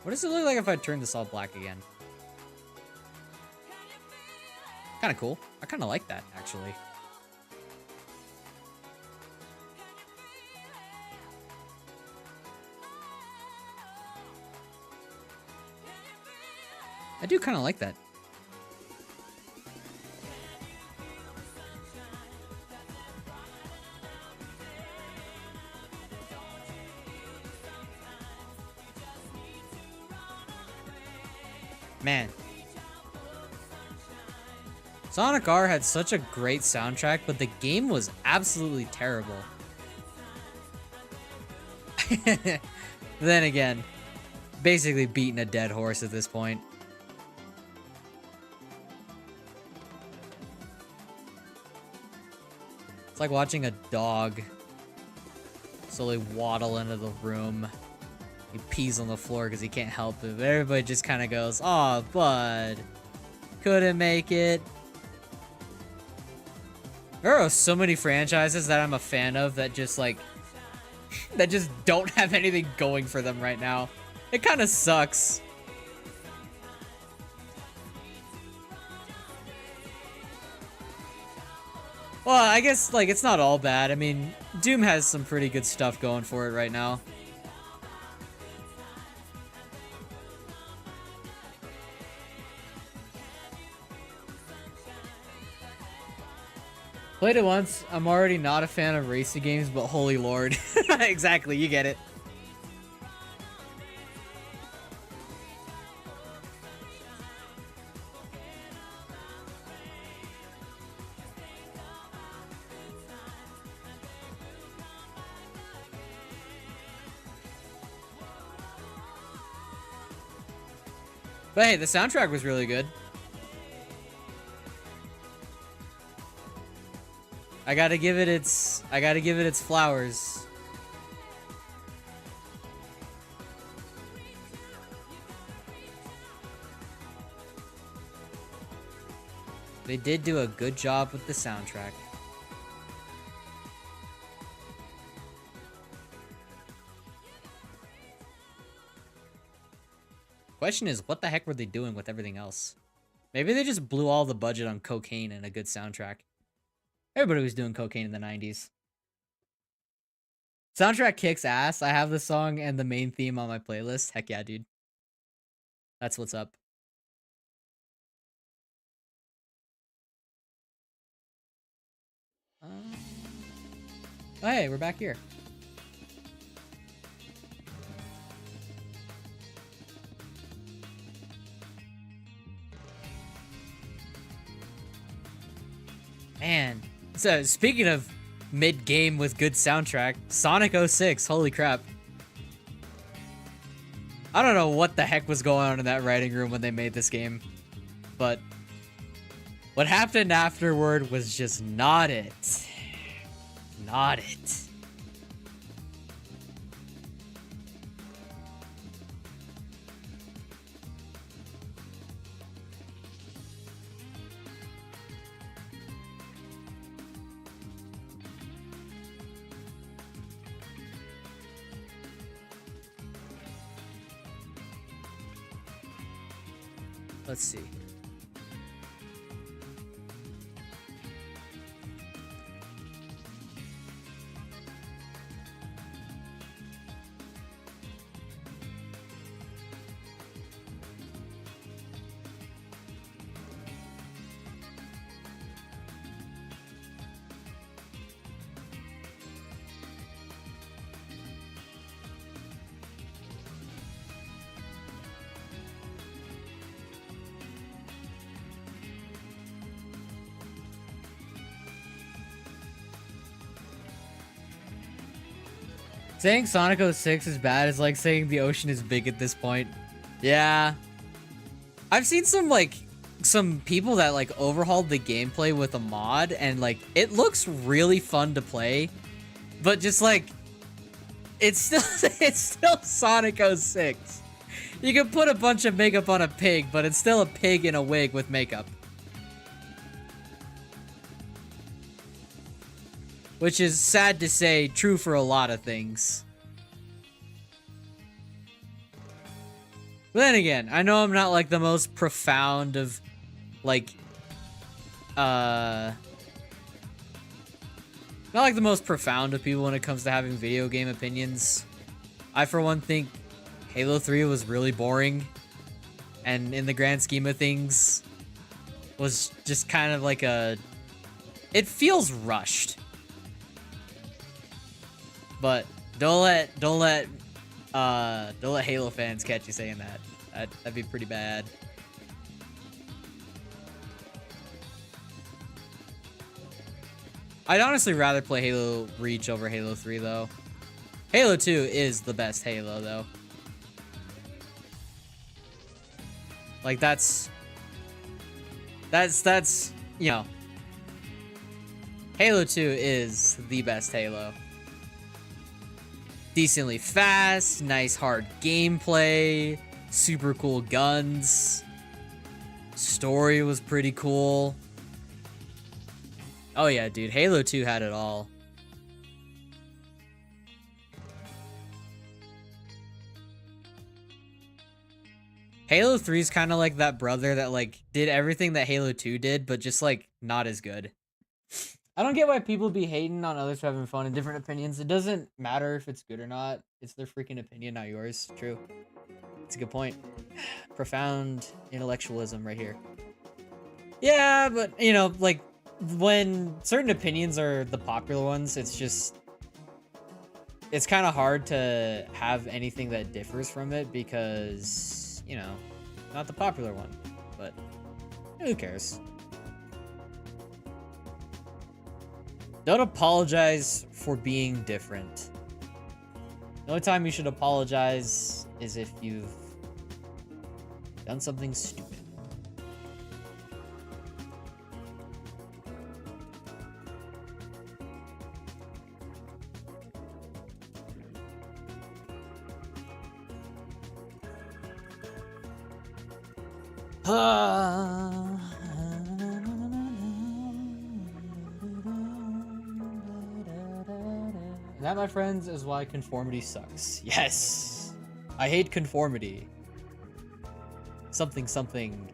What does it look like if I turn this all black again? Kind of cool. I kind of like that, actually. I do kind of like that. Man. Sonic R had such a great soundtrack, but the game was absolutely terrible. Then again, basically beating a dead horse at this point. It's like watching a dog slowly waddle into the room. He pees on the floor because he can't help it, but everybody just kind of goes, "Aw, bud, couldn't make it." There are so many franchises that I'm a fan of that just, like, that just don't have anything going for them right now. It kind of sucks. Well, I guess, like, it's not all bad. I mean, Doom has some pretty good stuff going for it right now. Played it once. I'm already not a fan of racing games, but holy lord. Exactly, you get it. But hey, the soundtrack was really good. I gotta give it its flowers. They did do a good job with the soundtrack. Question is, what the heck were they doing with everything else? Maybe they just blew all the budget on cocaine and a good soundtrack. Everybody was doing cocaine in the 90s. Soundtrack kicks ass. I have the song and the main theme on my playlist. Heck yeah, dude. That's what's up. Oh, hey, we're back here. Man. So, speaking of mid-game with good soundtrack, Sonic 06, holy crap. I don't know what the heck was going on in that writing room when they made this game, but what happened afterward was just not it. Not it. Let's see. Saying Sonic 06 is bad is like saying the ocean is big at this point. Yeah. I've seen some people that like overhauled the gameplay with a mod and like it looks really fun to play, but just like it's still Sonic 06. You can put a bunch of makeup on a pig, but it's still a pig in a wig with makeup. Which is sad to say, true for a lot of things. But then again, I know I'm not like the most profound of like not like the most profound of people when it comes to having video game opinions. I for one think Halo 3 was really boring, and in the grand scheme of things was just kind of like it feels rushed. But don't let Halo fans catch you saying that. That'd be pretty bad. I'd honestly rather play Halo Reach over Halo 3 though. Halo 2 is the best Halo though. Like that's you know, Halo 2 is the best Halo. Decently fast, nice hard gameplay, super cool guns. Story was pretty cool. Oh yeah, dude, Halo 2 had it all. Halo 3 is kind of like that brother that like did everything that Halo 2 did, but just like not as good. I don't get why people be hating on others for having fun and different opinions. It doesn't matter if it's good or not. It's their freaking opinion, not yours. True. It's a good point. Profound intellectualism right here. Yeah, but, you know, like, when certain opinions are the popular ones, it's just... It's kind of hard to have anything that differs from it because, you know, not the popular one. But, who cares? Don't apologize for being different. The only time you should apologize is if you've done something stupid. That, my friends, is why conformity sucks. Yes! I hate conformity. Something, something.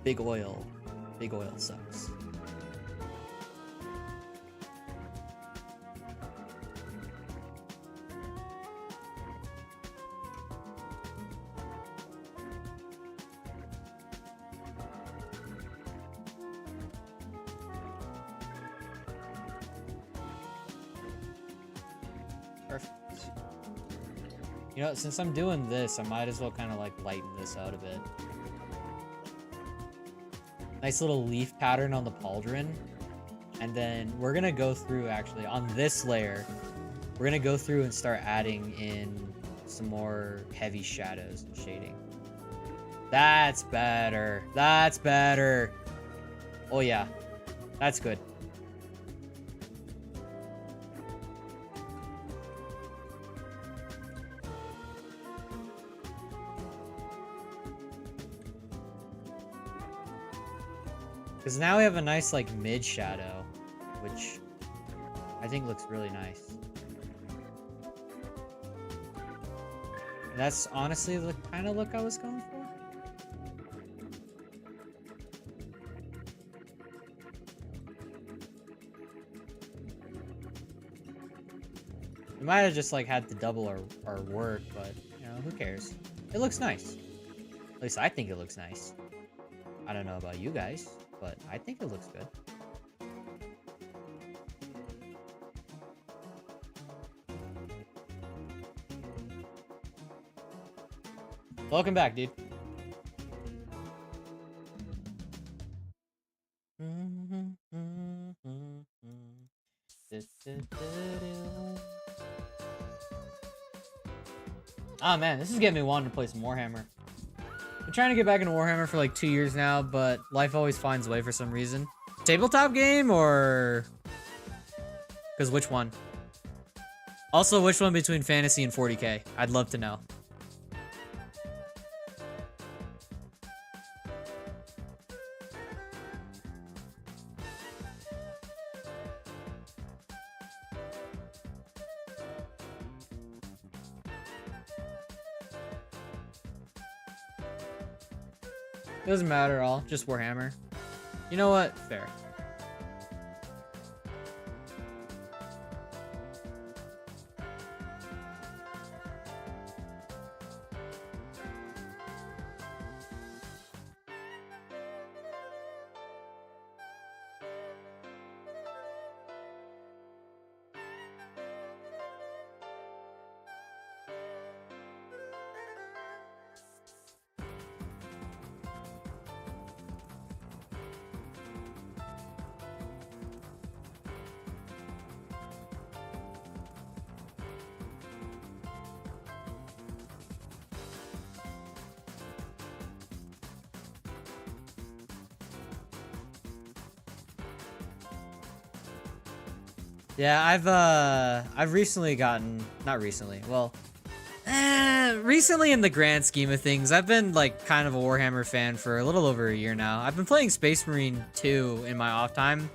Big oil. Big oil sucks. Perfect. You know, since I'm doing this, I might as well kind of like lighten this out a bit. Nice little leaf pattern on the pauldron. And then we're gonna go through, actually, on this layer, we're gonna go through and start adding in some more heavy shadows and shading. That's better. That's better. Oh yeah, that's good. Because now we have a nice, like, mid-shadow, which I think looks really nice. And that's honestly the kind of look I was going for. We might have just like had to double our work, but you know, who cares? It looks nice. At least I think it looks nice. I don't know about you guys, but I think it looks good. Welcome back, dude. Oh man, this is getting me wanting to play some Warhammer. I'm trying to get back into Warhammer for like 2 years now, but life always finds a way for some reason. Tabletop game or... Because which one? Also, which one between fantasy and 40k? I'd love to know. Doesn't matter at all, just Warhammer. You know what? Fair. Yeah, I've recently gotten, not recently, well, recently in the grand scheme of things, I've been like kind of a Warhammer fan for a little over a year now. I've been playing Space Marine 2 in my off time,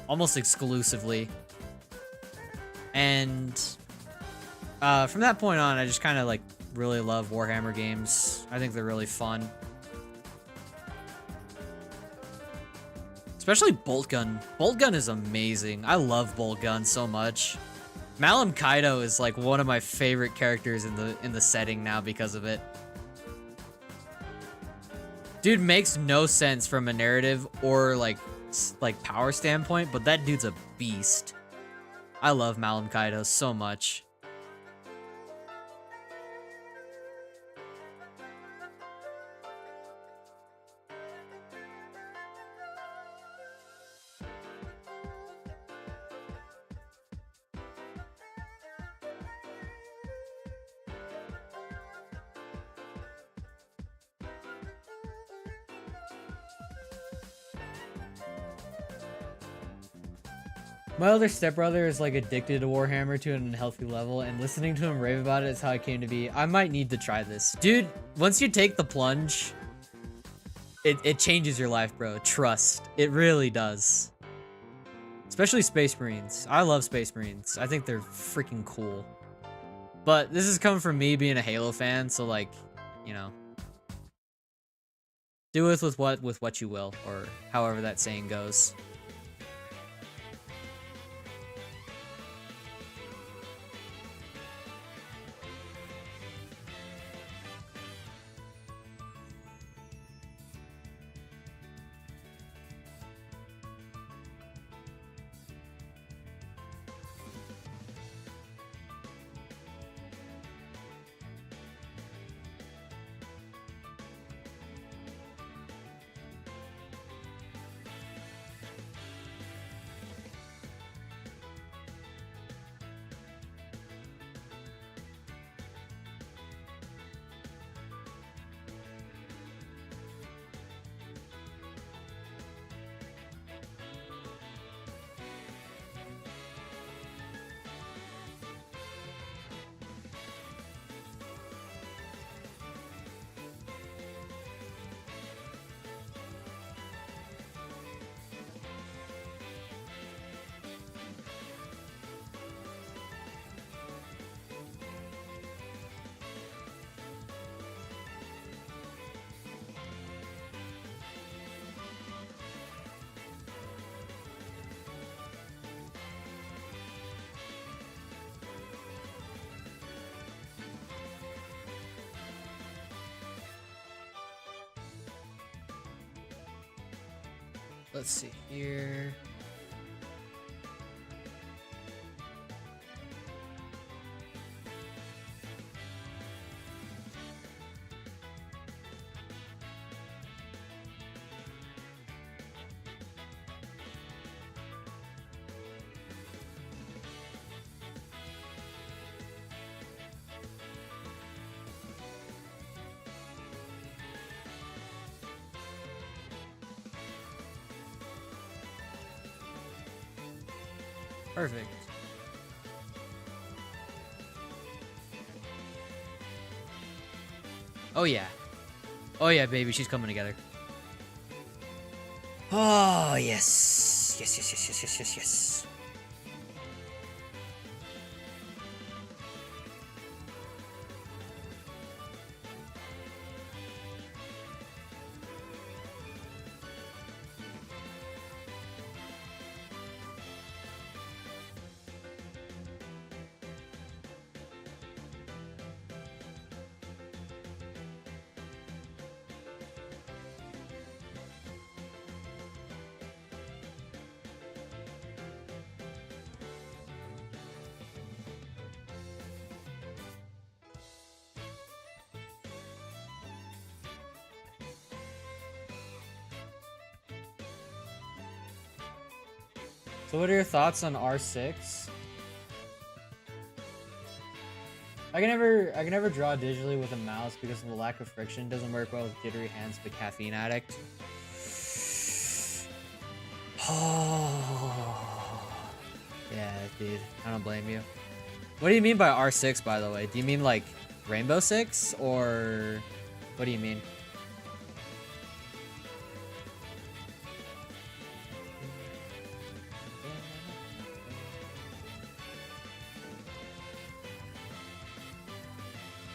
almost exclusively. And from that point on, I just kind of like really love Warhammer games. I think they're really fun. Especially Bolt Gun. Bolt Gun is amazing. I love Bolt Gun so much. Malum Kaido is like one of my favorite characters in the setting now because of it. Dude makes no sense from a narrative or like power standpoint, but that dude's a beast. I love Malum Kaido so much. My older stepbrother is like addicted to Warhammer to an unhealthy level, and listening to him rave about it is how I came to be. I might need to try this. Dude, once you take the plunge, it changes your life, bro. Trust. It really does. Especially Space Marines. I love Space Marines. I think they're freaking cool. But this is coming from me being a Halo fan, so like, you know. Do with what you will, or however that saying goes. let's see here. Perfect. Oh yeah. Oh yeah, baby, she's coming together. Oh yes. Yes, yes, yes, yes, yes, yes, yes. So what are your thoughts on R6? I can never draw digitally with a mouse because of the lack of friction. It doesn't work well with jittery hands of a caffeine addict. Oh. Yeah, dude. I don't blame you. What do you mean by R6, by the way? Do you mean like Rainbow Six, or what do you mean?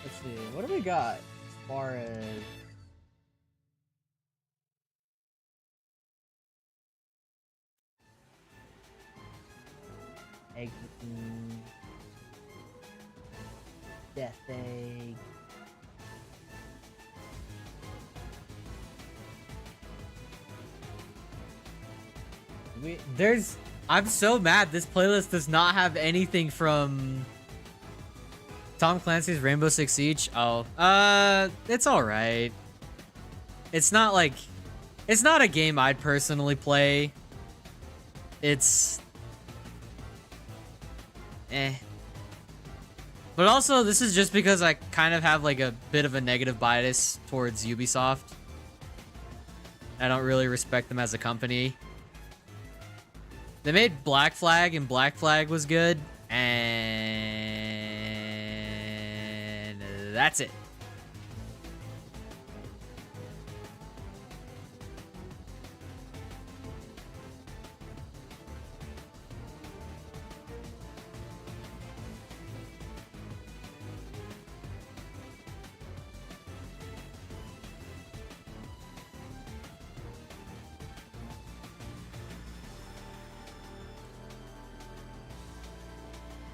Let's see. What do we got as far as... Egg. Death egg. I'm so mad this playlist does not have anything from Tom Clancy's Rainbow Six Siege. Oh, it's all right. It's not a game I'd personally play. It's But also, this is just because I kind of have like a bit of a negative bias towards Ubisoft. I don't really respect them as a company. They made Black Flag, and Black Flag was good, and that's it.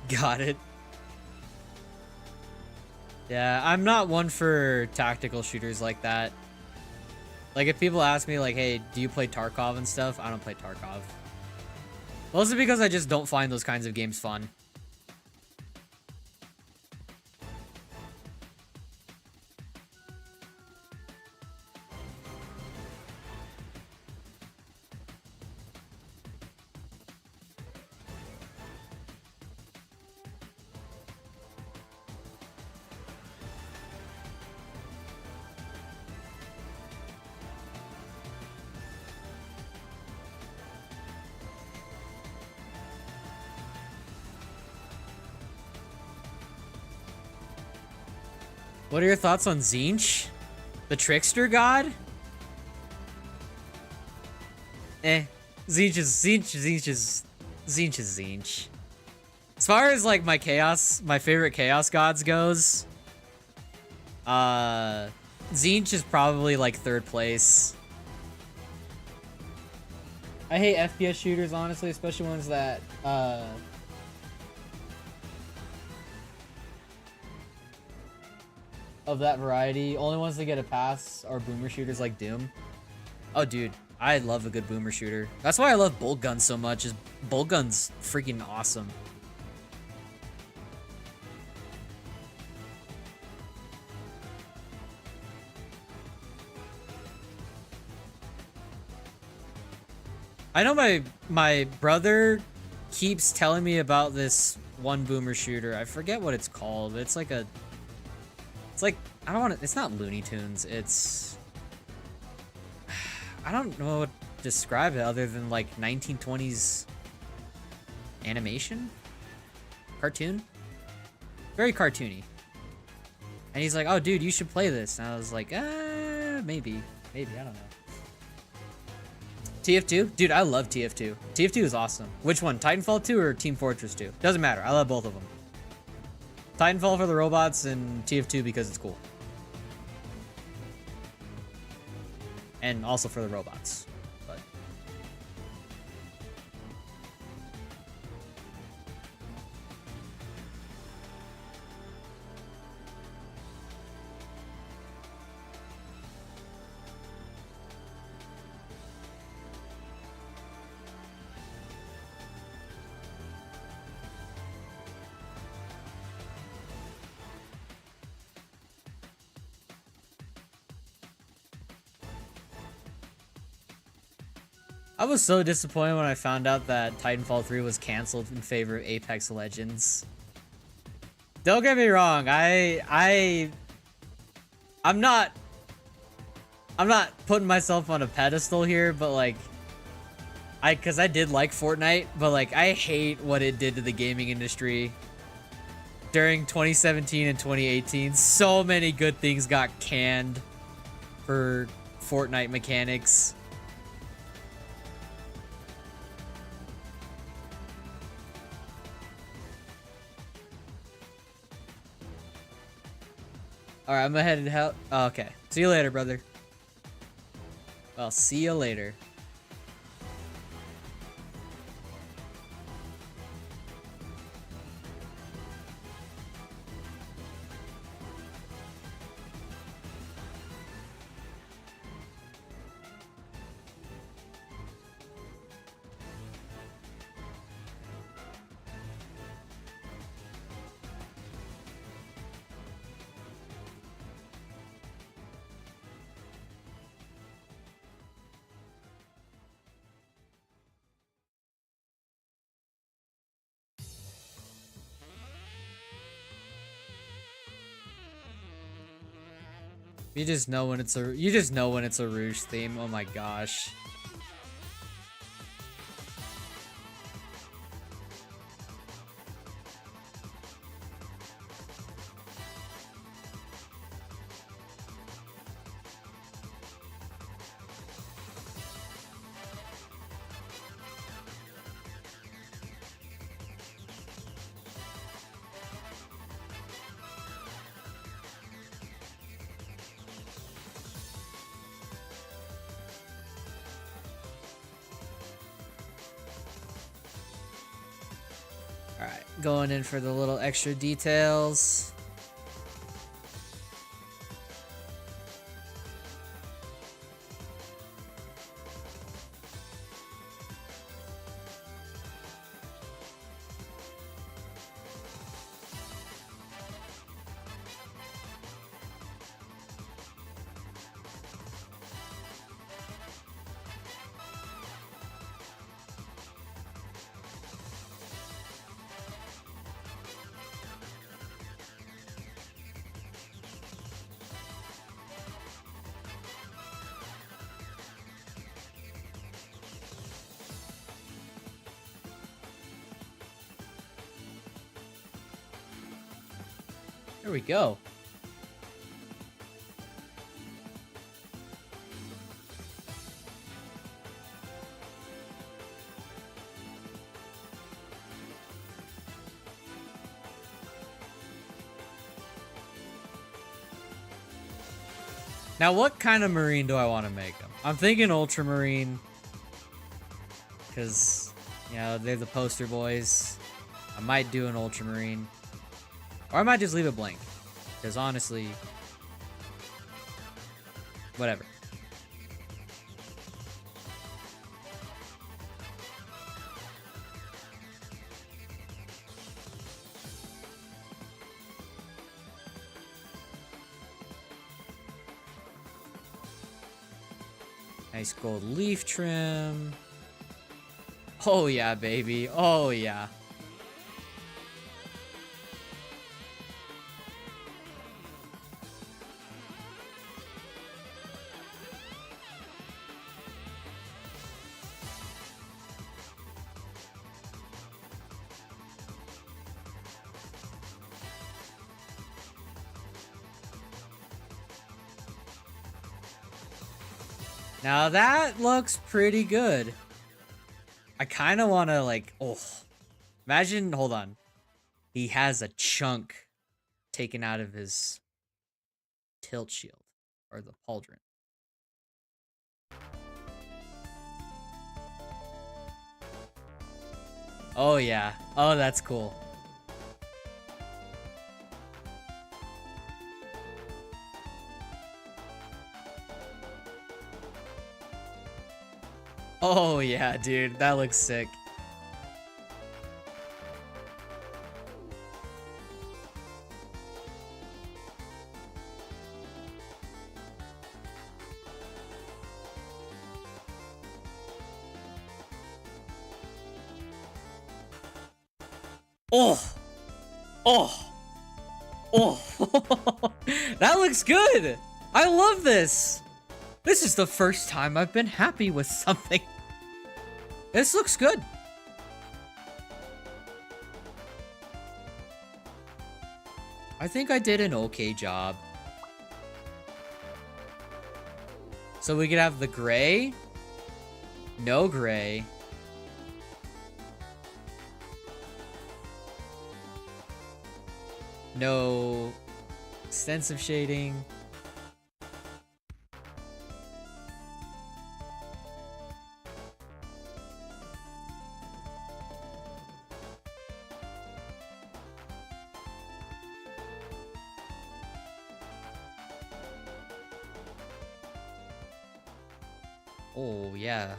Got it. Yeah, I'm not one for tactical shooters like that. Like, if people ask me, like, hey, do you play Tarkov and stuff? I don't play Tarkov. Mostly because I just don't find those kinds of games fun. What are your thoughts on Tzeentch? The trickster god? Tzeentch is Tzeentch. As far as like my favorite chaos gods goes, Tzeentch is probably like third place. I hate FPS shooters, honestly, especially ones that of that variety. Only ones that get a pass are boomer shooters like Doom. Oh, dude. I love a good boomer shooter. That's why I love bolt guns so much. Is bolt guns freaking awesome. I know my brother keeps telling me about this one boomer shooter. I forget what it's called. It's like I don't want to. It's not Looney Tunes. I don't know what to describe it other than like 1920s animation, cartoon, very cartoony. And he's like, "Oh, dude, you should play this." And I was like, maybe, I don't know." TF2? Dude, I love TF2. TF2 is awesome. Which one? Titanfall 2 or Team Fortress 2? Doesn't matter. I love both of them. Titanfall for the robots and TF2 because it's cool. And also for the robots. But I was so disappointed when I found out that Titanfall 3 was canceled in favor of Apex Legends. Don't get me wrong, I'm not putting myself on a pedestal here, but like cuz I did like Fortnite, but like I hate what it did to the gaming industry during 2017 and 2018. So many good things got canned for Fortnite mechanics. Alright, I'm headed to hell. Oh, okay. See you later, brother. Well, see you later. You just know when it's a Rouge theme. Oh my gosh. Alright, going in for the little extra details. There we go. Now, what kind of Marine do I want to make them? I'm thinking Ultramarine. Because, you know, they're the poster boys. I might do an Ultramarine. Or I might just leave it blank. Because honestly, whatever. Nice gold leaf trim. Oh yeah, baby. Oh yeah. Now that looks pretty good. I kind of want to like, oh, imagine, hold on. He has a chunk taken out of his tilt shield or the pauldron. Oh yeah. Oh, that's cool. Oh yeah, dude, that looks sick. Oh, oh, oh, that looks good. I love this. This is the first time I've been happy with something. This looks good. I think I did an okay job. So we could have the gray, no gray, no extensive shading. Oh, yeah.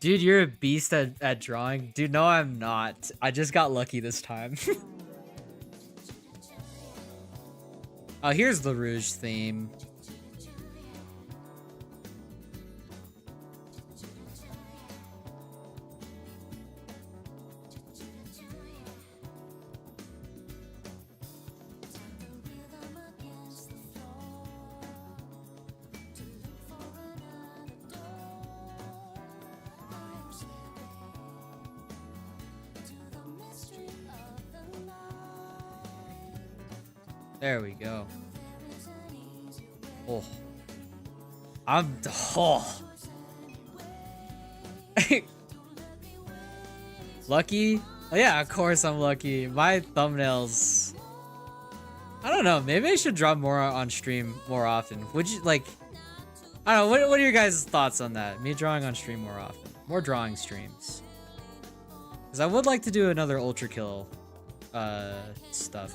Dude, you're a beast at drawing. Dude, no, I'm not. I just got lucky this time. Oh, here's the Rouge theme. There we go. Oh. I'm... Oh. Lucky? Oh yeah, of course I'm lucky. My thumbnails... I don't know, maybe I should draw more on stream more often. Would you, like... I don't know, what are your guys' thoughts on that? Me drawing on stream more often. More drawing streams. Because I would like to do another Ultra Kill stuff.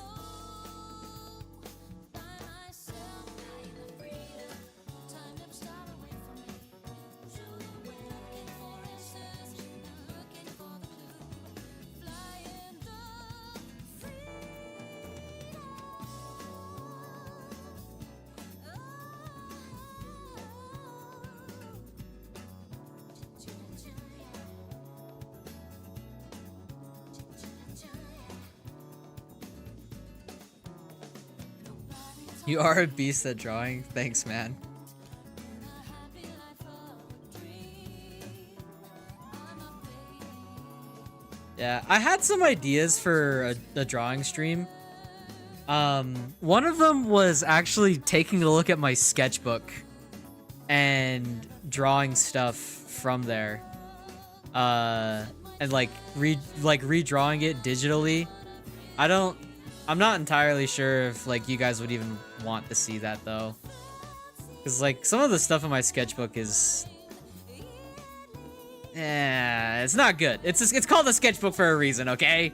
You are a beast at drawing. Thanks, man. Yeah, I had some ideas for a drawing stream. One of them was actually taking a look at my sketchbook and drawing stuff from there. And like redrawing it digitally. I'm not entirely sure if like you guys would even want to see that though. Cause like some of the stuff in my sketchbook is it's not good. It's called a sketchbook for a reason, okay?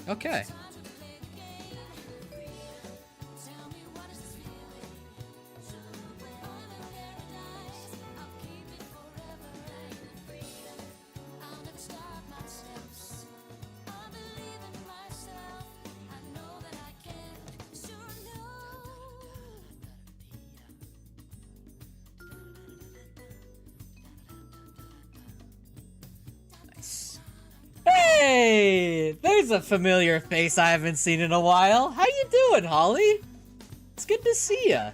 Okay. Hey, there's a familiar face I haven't seen in a while. How you doing, Holly? It's good to see ya.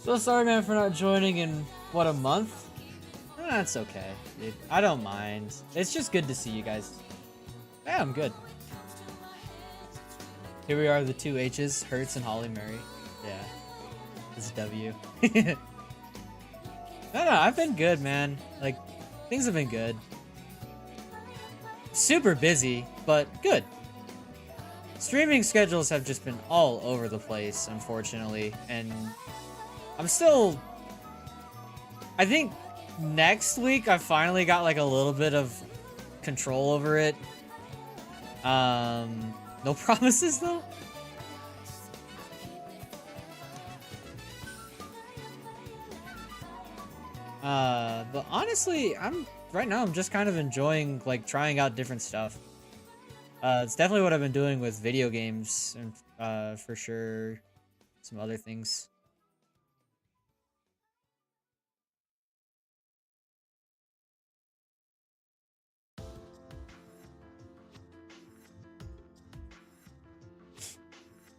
So sorry, man, for not joining in, what, a month? That's okay, dude. I don't mind. It's just good to see you guys. Yeah, I'm good. Here we are, the two H's, Hertz and Holly Mary. Yeah. It's W. No, I've been good, man. Like, things have been good. Super busy, but good. Streaming schedules have just been all over the place, unfortunately, and I'm still... I think next week I finally got like a little bit of control over it. No promises though. But honestly, right now I'm just kind of enjoying like trying out different stuff. It's definitely what I've been doing with video games and for sure some other things.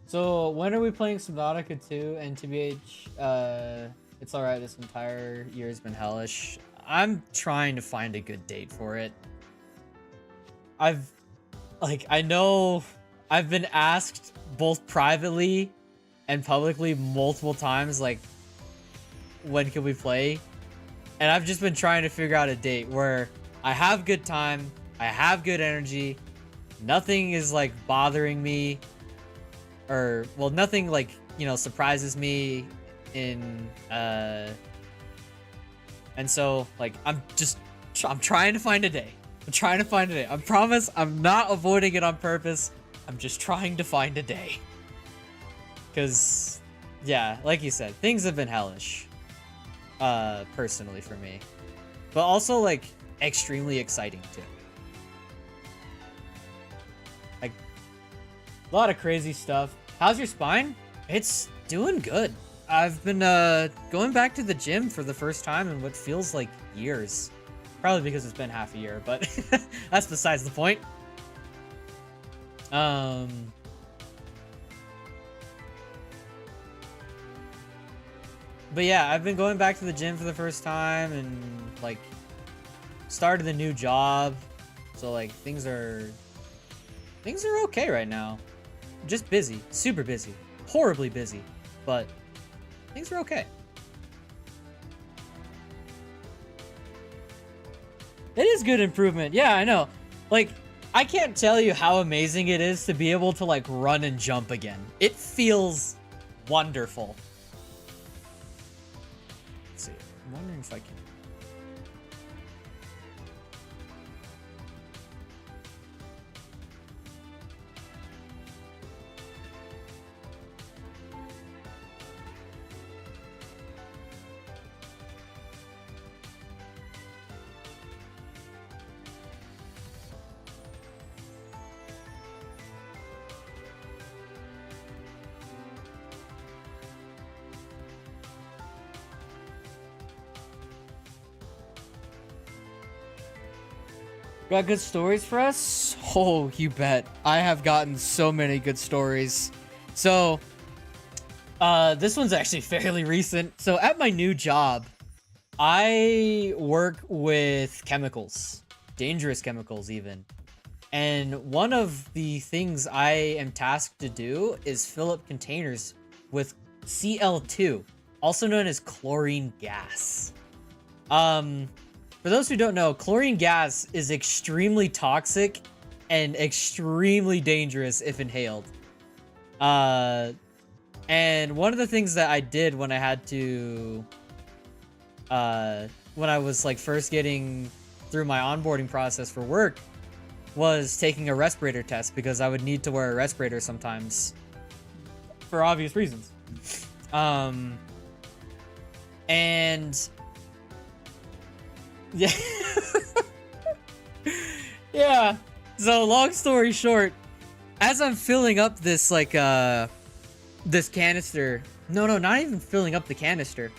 So when are we playing Subnautica 2 and TBH? It's alright, this entire year has been hellish. I'm trying to find a good date for it. I know I've been asked both privately and publicly multiple times, like, when can we play? And I've just been trying to figure out a date where I have good time, I have good energy, nothing is like bothering me. Or, well, nothing, like, you know, surprises me in, and so, like, I'm trying to find a day. I'm trying to find a day. I promise I'm not avoiding it on purpose. I'm just trying to find a day. Because, yeah, like you said, things have been hellish. Personally for me. But also, like, extremely exciting, too. Like, a lot of crazy stuff. How's your spine? It's doing good. I've been going back to the gym for the first time in what feels like years. Probably because it's been half a year, but that's besides the point. But yeah, I've been going back to the gym for the first time and like started a new job. So like things are okay right now. Just busy, super busy, horribly busy, but things are okay. It is good improvement. Yeah, I know. Like, I can't tell you how amazing it is to be able to like run and jump again. It feels wonderful. Let's see. I'm wondering if I can. Got good stories for us? Oh, you bet. I have gotten so many good stories. So, this one's actually fairly recent. So, at my new job, I work with chemicals. dangerous chemicals even. And one of the things I am tasked to do is fill up containers with Cl2, also known as chlorine gas. For those who don't know, chlorine gas is extremely toxic and extremely dangerous if inhaled. And one of the things that I did when I had to, when I was like first getting through my onboarding process for work, was taking a respirator test, because I would need to wear a respirator sometimes for obvious reasons. And yeah. Yeah. So long story short, as I'm filling up this like this canister, no, not even filling up the canister.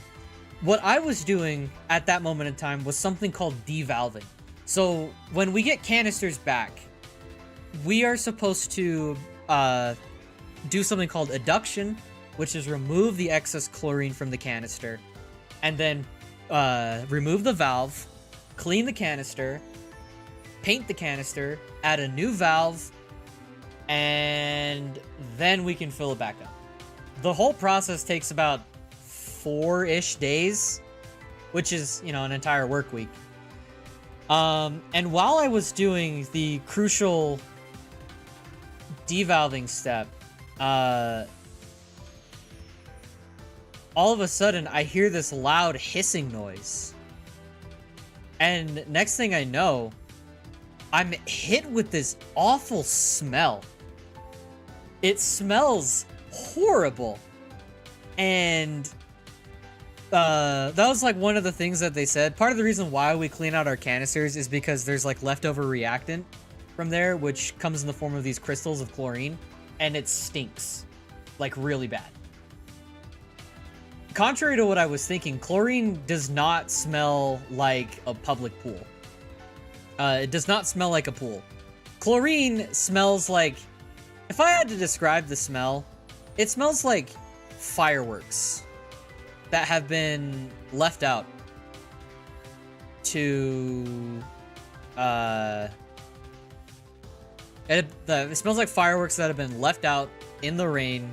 What I was doing at that moment in time was something called devalving. So when we get canisters back, we are supposed to do something called adduction, which is remove the excess chlorine from the canister, and then remove the valve, clean the canister, paint the canister, add a new valve, and then we can fill it back up. The whole process takes about 4-ish days, which is, you know, an entire work week. And while I was doing the crucial devalving step, all of a sudden I hear this loud hissing noise. And next thing I know, I'm hit with this awful smell. It smells horrible. And that was like one of the things that they said. Part of the reason why we clean out our canisters is because there's like leftover reactant from there, which comes in the form of these crystals of chlorine, and it stinks like really bad. Contrary to what I was thinking, chlorine does not smell like a public pool. It does not smell like a pool. Chlorine smells like, if I had to describe the smell, it smells like fireworks that have been left out to, it smells like fireworks that have been left out in the rain,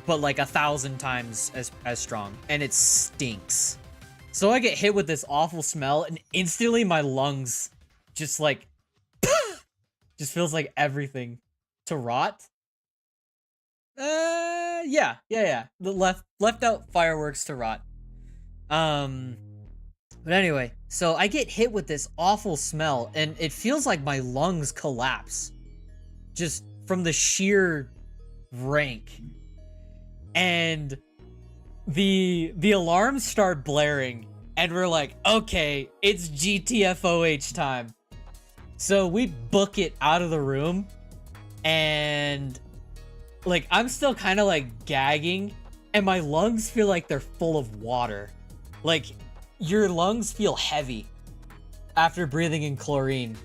but like 1,000 times as strong, and it stinks. So I get hit with this awful smell, and instantly my lungs just like, just feels like everything to rot. Yeah. The left out fireworks to rot. But anyway, so I get hit with this awful smell, and it feels like my lungs collapse just from the sheer rank. And the alarms start blaring, and we're like, okay, it's GTFOH time. So we book it out of the room, and like I'm still kind of like gagging, and my lungs feel like they're full of water. Like your lungs feel heavy after breathing in chlorine.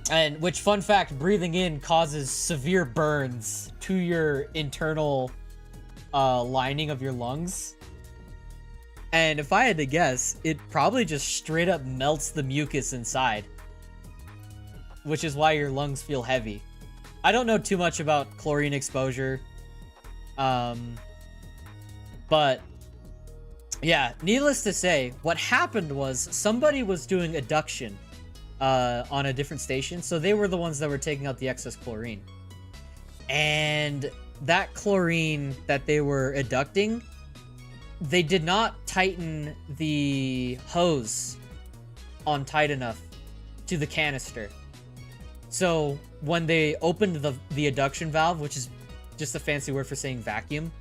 And which, fun fact, breathing in causes severe burns to your internal lining of your lungs. And if I had to guess, it probably just straight up melts the mucus inside, which is why your lungs feel heavy. I don't know too much about chlorine exposure, but yeah, needless to say, what happened was somebody was doing adduction on a different station, so they were the ones that were taking out the excess chlorine. And that chlorine that they were adducting, they did not tighten the hose on tight enough to the canister. So when they opened the adduction valve, which is just a fancy word for saying vacuum,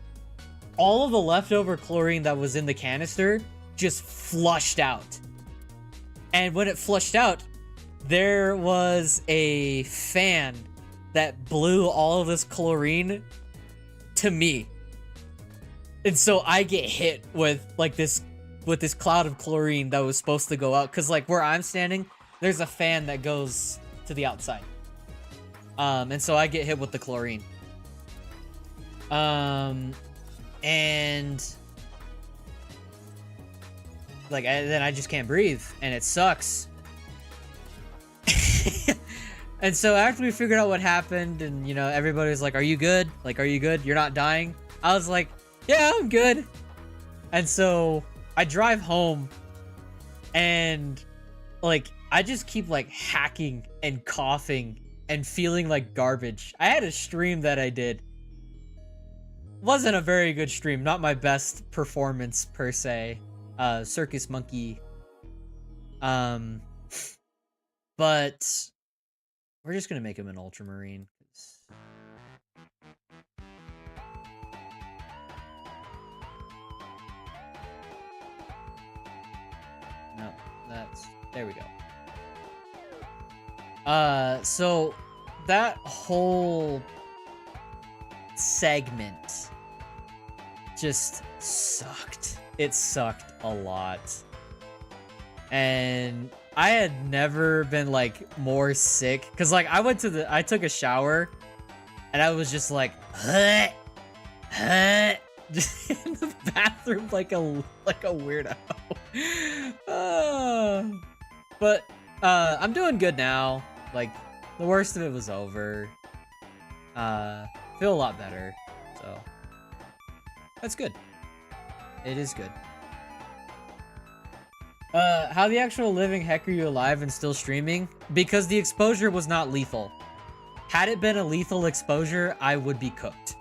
all of the leftover chlorine that was in the canister just flushed out. And when it flushed out, there was a fan that blew all of this chlorine to me. And so I get hit with like this cloud of chlorine that was supposed to go out, because like where I'm standing, there's a fan that goes to the outside. And so I get hit with the chlorine. And like, then I just can't breathe, and it sucks. And so after we figured out what happened, and you know, everybody was like, "Are you good? Like, are you good? You're not dying?" I was like, "Yeah, I'm good." And so I drive home, and like I just keep like hacking and coughing and feeling like garbage. I had a stream that I did. Wasn't a very good stream, not my best performance per se. Circus Monkey. But we're just gonna make him an Ultramarine. No, there we go. So that whole segment just sucked. It sucked a lot. And I had never been like more sick, because like I took a shower and I was just like just in the bathroom like a weirdo. But I'm doing good now. Like, the worst of it was over. Feel a lot better, so that's good. It is good. How the actual living heck are you alive and still streaming? Because the exposure was not lethal. Had it been a lethal exposure, I would be cooked.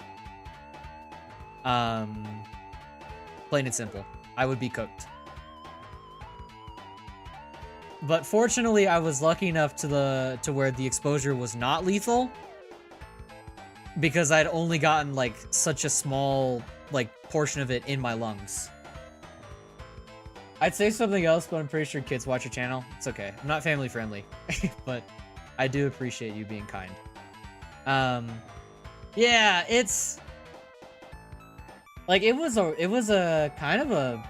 Plain and simple. I would be cooked. But fortunately, I was lucky enough to where the exposure was not lethal, because I'd only gotten like such a small like portion of it in my lungs. I'd say something else, but I'm pretty sure kids watch your channel. It's okay. I'm not family friendly, but I do appreciate you being kind. Yeah, it's like it was a kind of a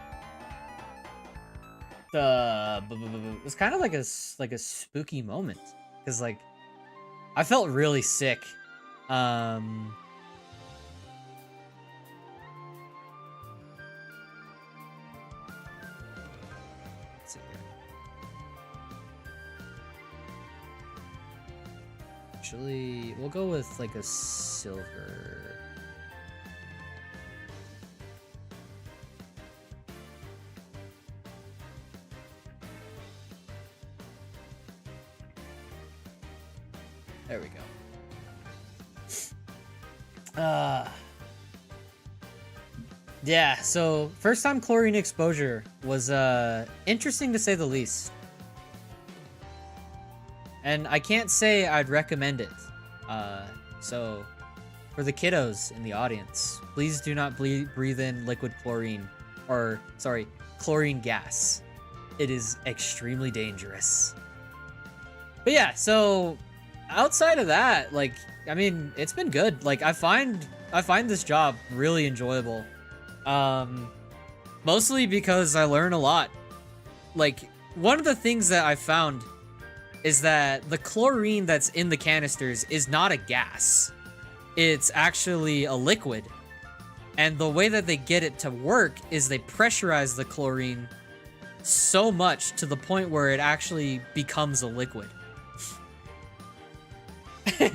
it was kind of like a spooky moment, because like I felt really sick. Let's see here. Actually, we'll go with like a silver. There we go. Yeah, so first time chlorine exposure was interesting to say the least. And I can't say I'd recommend it. So for the kiddos in the audience, please do not breathe in liquid chlorine, or sorry, chlorine gas. It is extremely dangerous. But yeah, so outside of that, like, I mean, it's been good. Like, I find this job really enjoyable. Mostly because I learn a lot. Like, one of the things that I found is that the chlorine that's in the canisters is not a gas. It's actually a liquid. And the way that they get it to work is they pressurize the chlorine so much to the point where it actually becomes a liquid.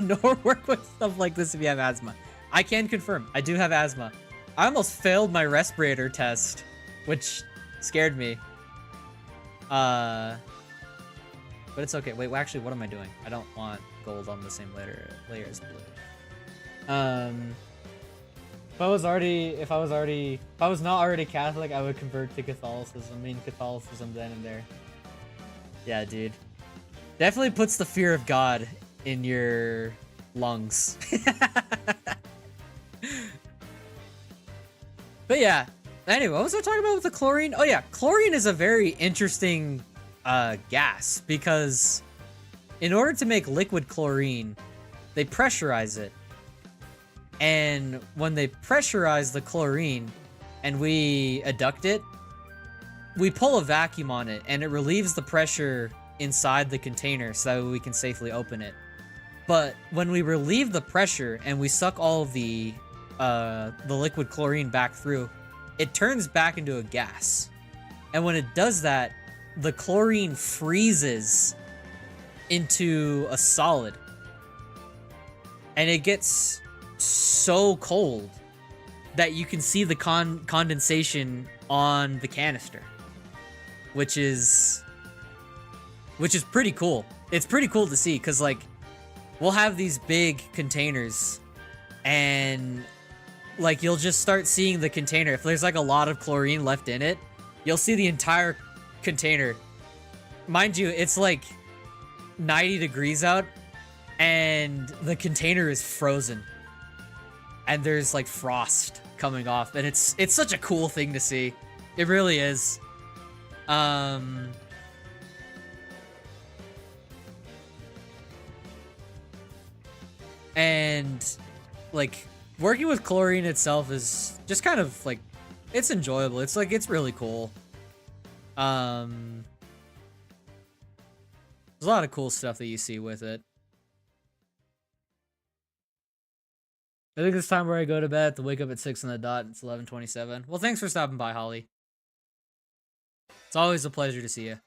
Nor work with stuff like this if you have asthma. I can confirm, I do have asthma. I almost failed my respirator test, which scared me. But it's okay. Wait, well, actually, what am I doing? I don't want gold on the same layer as blue. If I was not already Catholic, I would convert to Catholicism. I mean, Catholicism then and there. Yeah, dude. Definitely puts the fear of God in your lungs. But yeah, anyway, what was I talking about with the chlorine? Oh yeah, chlorine is a very interesting gas, because in order to make liquid chlorine, they pressurize it. And when they pressurize the chlorine and we adduct it, we pull a vacuum on it and it relieves the pressure inside the container so that we can safely open it. But when we relieve the pressure and we suck all of the liquid chlorine back through, it turns back into a gas. And when it does that, the chlorine freezes into a solid. And it gets so cold that you can see the condensation on the canister, which is pretty cool. It's pretty cool to see, because like we'll have these big containers and like you'll just start seeing the container. If there's like a lot of chlorine left in it, you'll see the entire container. Mind you, it's like 90 degrees out and the container is frozen and there's like frost coming off, and it's such a cool thing to see. It really is. And like working with chlorine itself is just kind of like, it's enjoyable. It's like, it's really cool. There's a lot of cool stuff that you see with it. I think it's time where I go to bed to wake up at 6 on the dot. It's 11:27. Well, thanks for stopping by, Holly. It's always a pleasure to see you.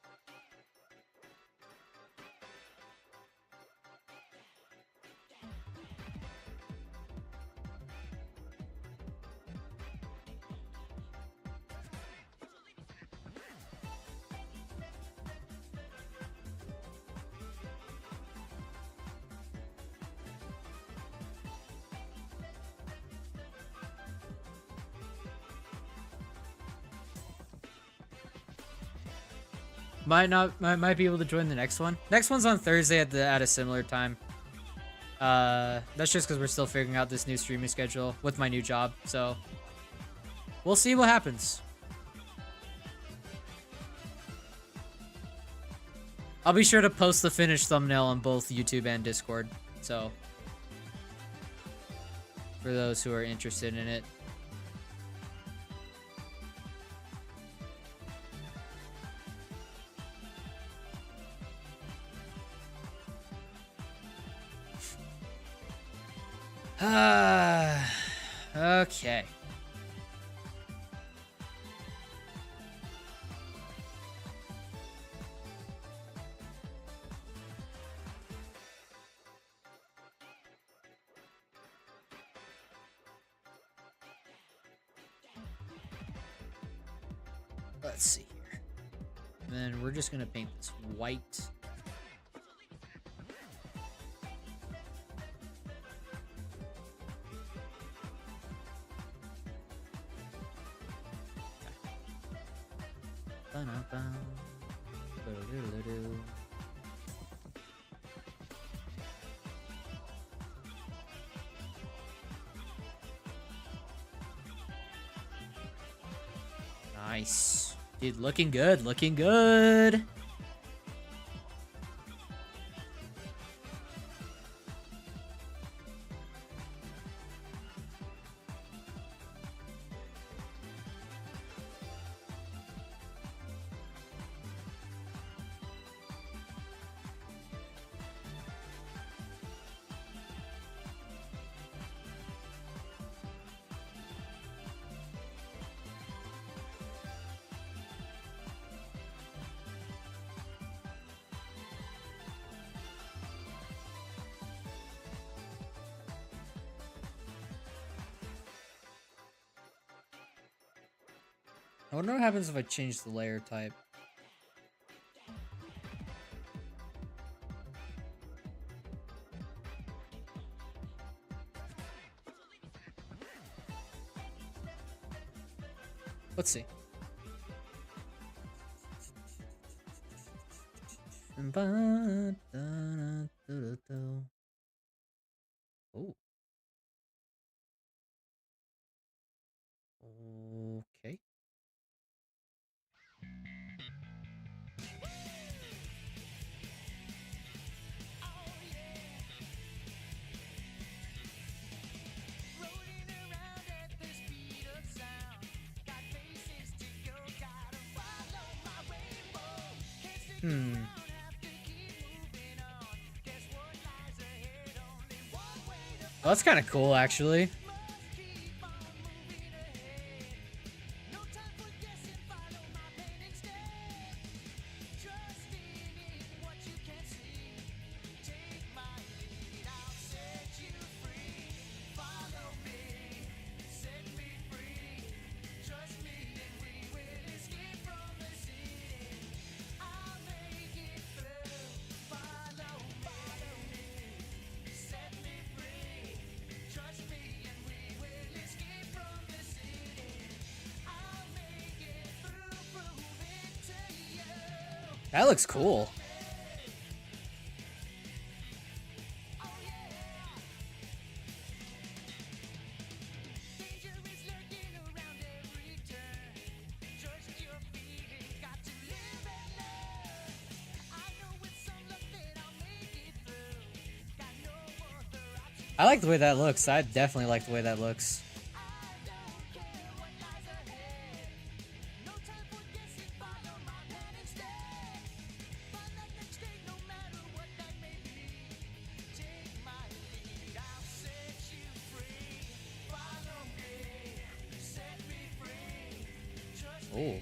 Might be able to join the next one. Next one's on Thursday at a similar time. That's just because we're still figuring out this new streaming schedule with my new job, so we'll see what happens. I'll be sure to post the finished thumbnail on both YouTube and Discord, so for those who are interested in it. Okay. Let's see here. And then we're just gonna paint this white. Nice. Dude, looking good, looking good. I wonder what happens if I change the layer type. Let's see. Oh. Okay. Well, that's kind of cool, actually. That looks cool. I like the way that looks. I definitely like the way that looks. Oh.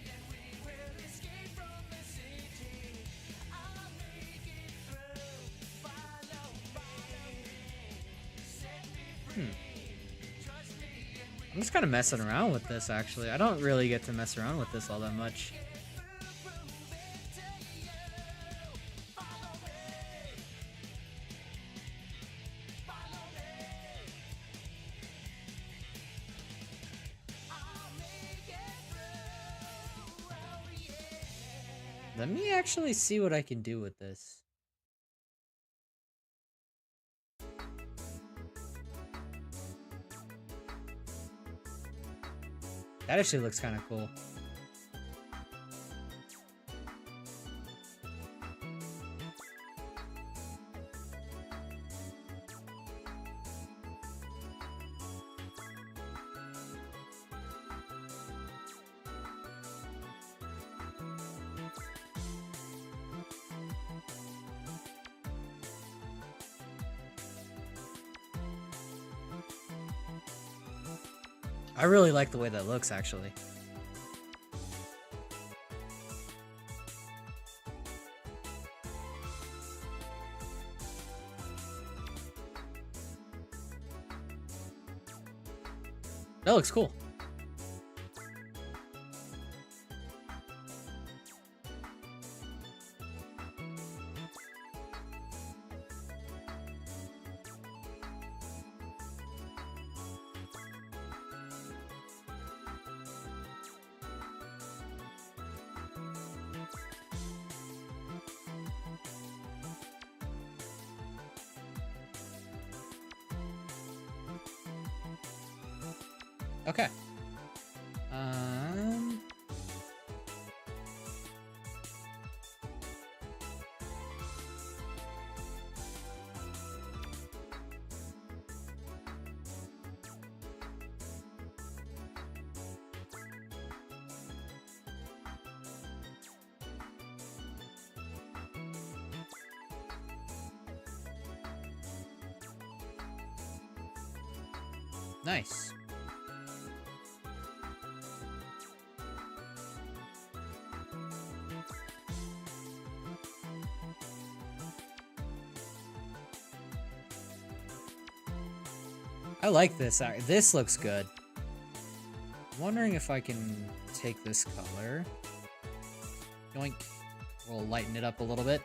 I'm just kind of messing around with this, actually. I don't really get to mess around with this all that much. Let me actually see what I can do with this. That actually looks kind of cool. I really like the way that looks, actually. That looks cool. Okay. Nice. I like this. This looks good. I'm wondering if I can take this color. Yoink. We'll lighten it up a little bit.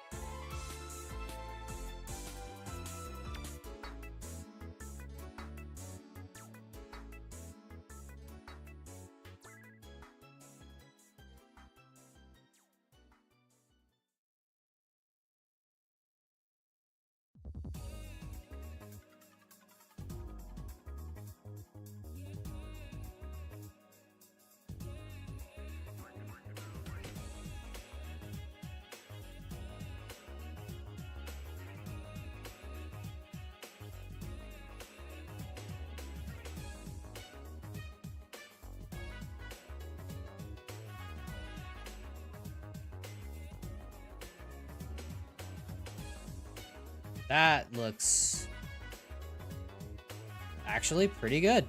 That looks actually pretty good.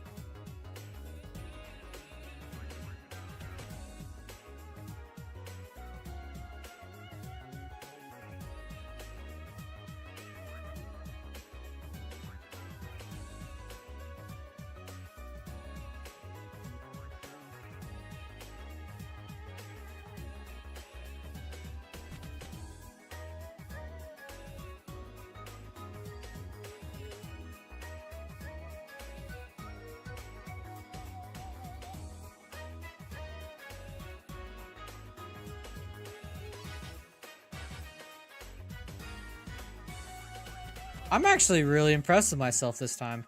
I'm actually really impressed with myself this time.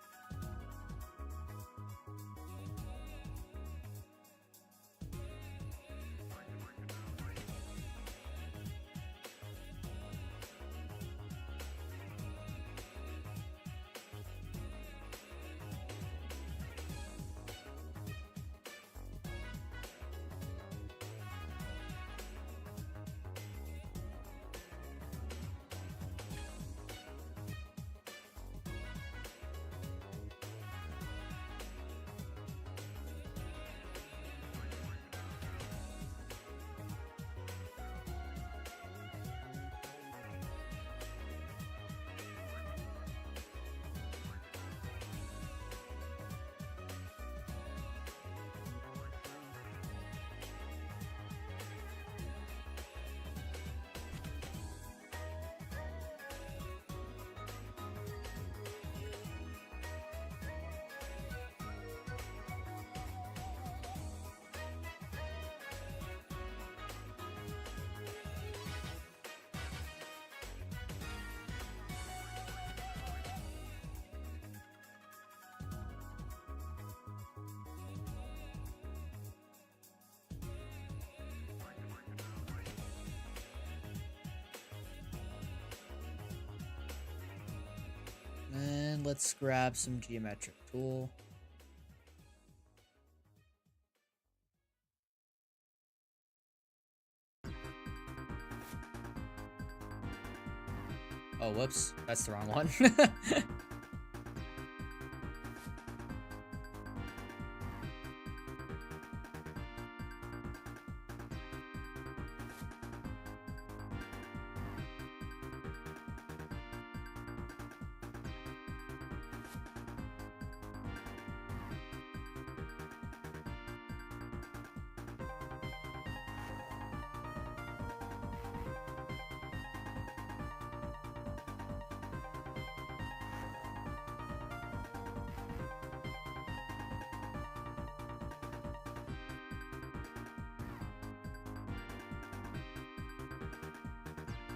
And let's grab some geometric tool. Oh, whoops. That's the wrong one.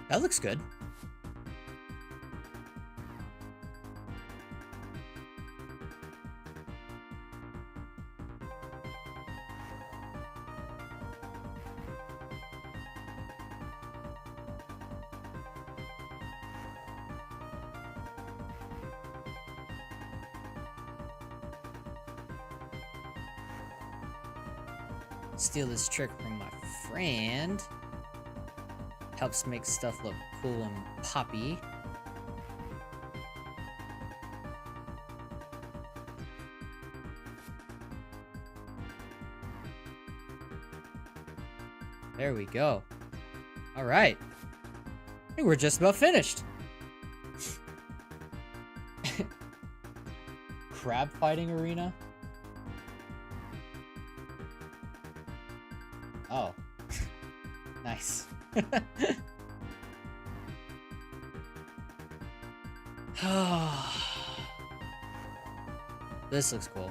That looks good. Steal this trick from my friend. Helps make stuff look cool and poppy. There we go. All right. I think we're just about finished. Crab fighting arena? Oh. Nice. This looks cool.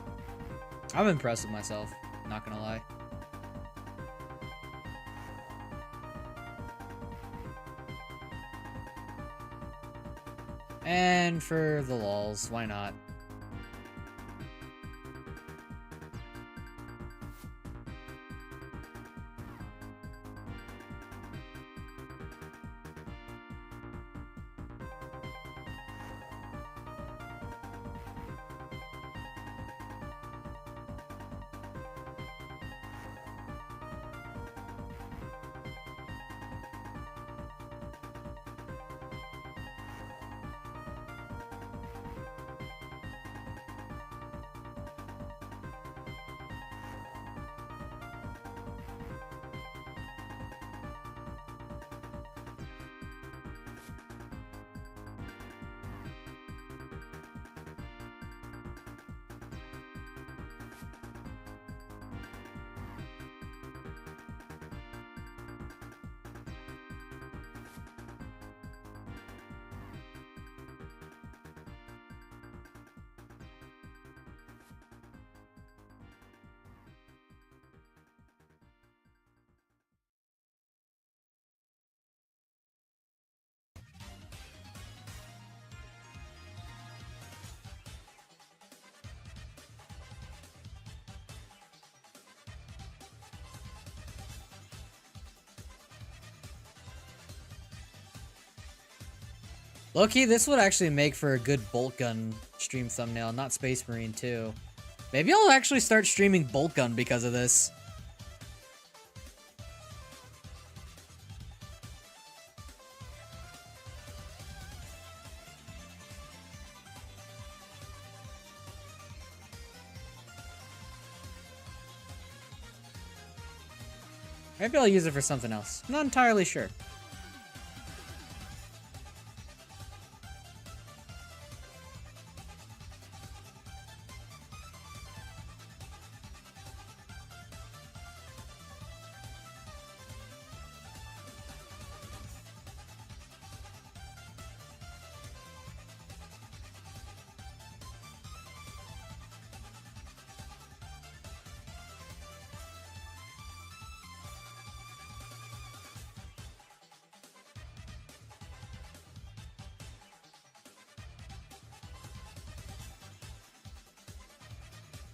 I'm impressed with myself, not gonna lie. And for the lulz, why not? Low-key, this would actually make for a good bolt gun stream thumbnail, not Space Marine too. Maybe I'll actually start streaming bolt gun because of this. Maybe I'll use it for something else. I'm not entirely sure.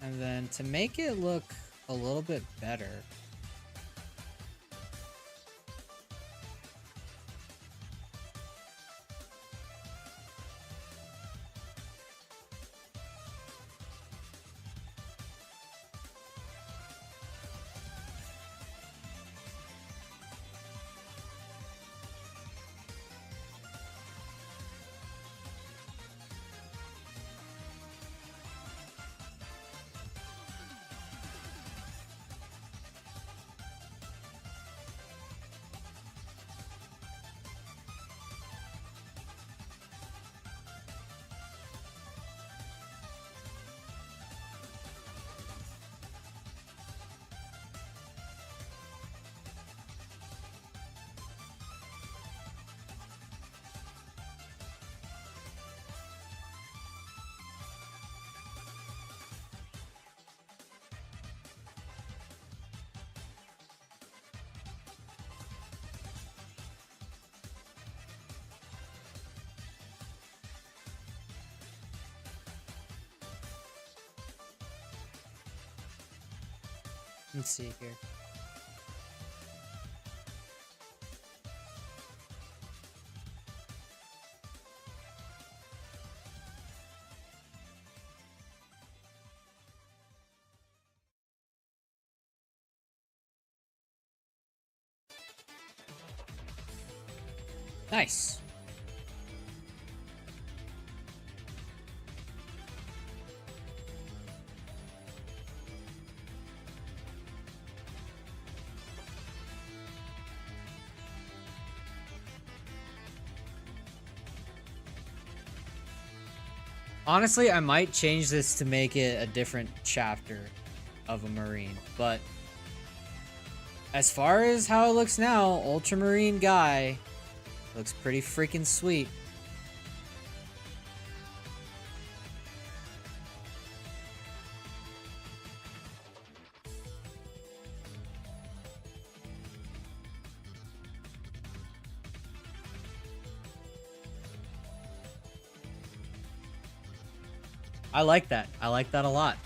And then to make it look a little bit better, let's see here. Nice. Honestly, I might change this to make it a different chapter of a Marine, but as far as how it looks now, Ultramarine guy looks pretty freaking sweet. I like that. I like that a lot.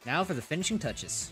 Now for the finishing touches.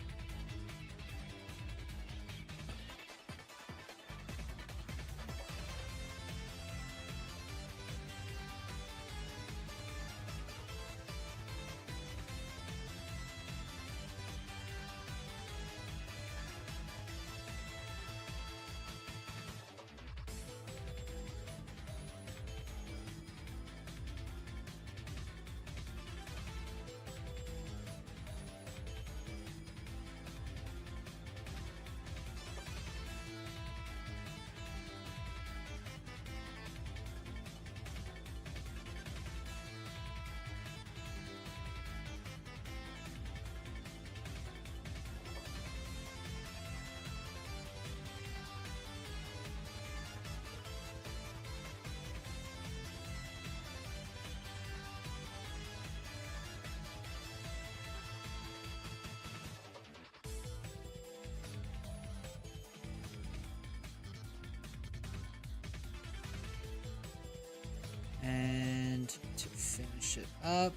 And to finish it up,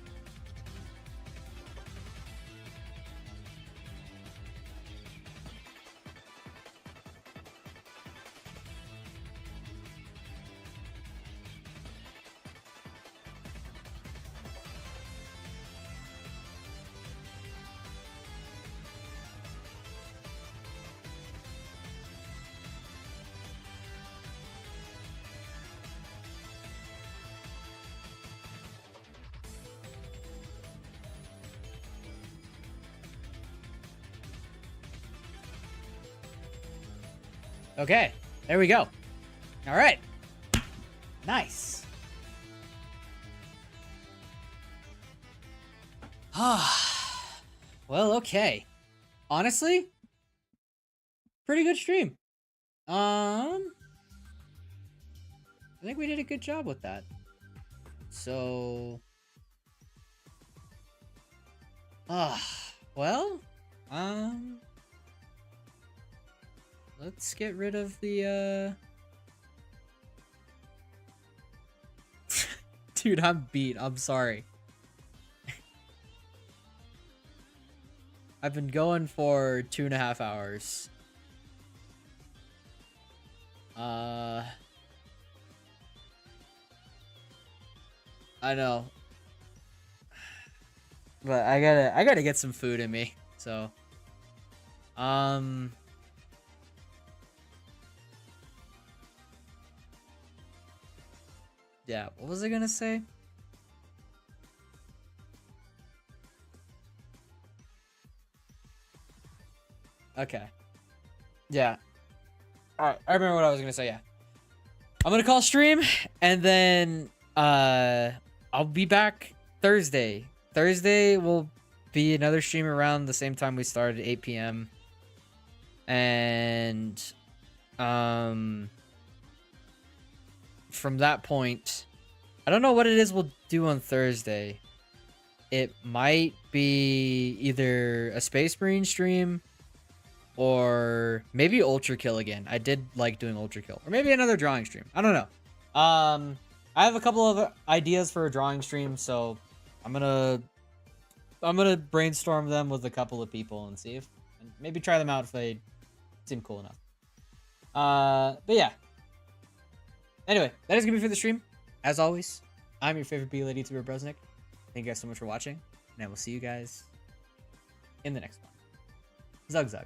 Okay, there we go. All right. Nice. Well, okay. Honestly, pretty good stream. I think we did a good job with that. So, well, let's get rid of the, Dude, I'm beat. I'm sorry. I've been going for 2.5 hours. I know. But I gotta get some food in me. So, yeah, what was I gonna say? Okay. Yeah. Alright, I remember what I was gonna say, yeah. I'm gonna call stream, and then, I'll be back Thursday. Thursday will be another stream around the same time we started, 8 p.m. And, from that point, I don't know what it is we'll do on Thursday. It might be either a Space Marine stream or maybe Ultra Kill again. I did like doing Ultra Kill, or maybe another drawing stream. I don't know. I have a couple of ideas for a drawing stream, so I'm gonna brainstorm them with a couple of people and see if, and maybe try them out if they seem cool enough. But yeah. Anyway, that is gonna be for the stream. As always, I'm your favorite B-Lady YouTuber, Brosnick. Thank you guys so much for watching, and I will see you guys in the next one. Zug Zug.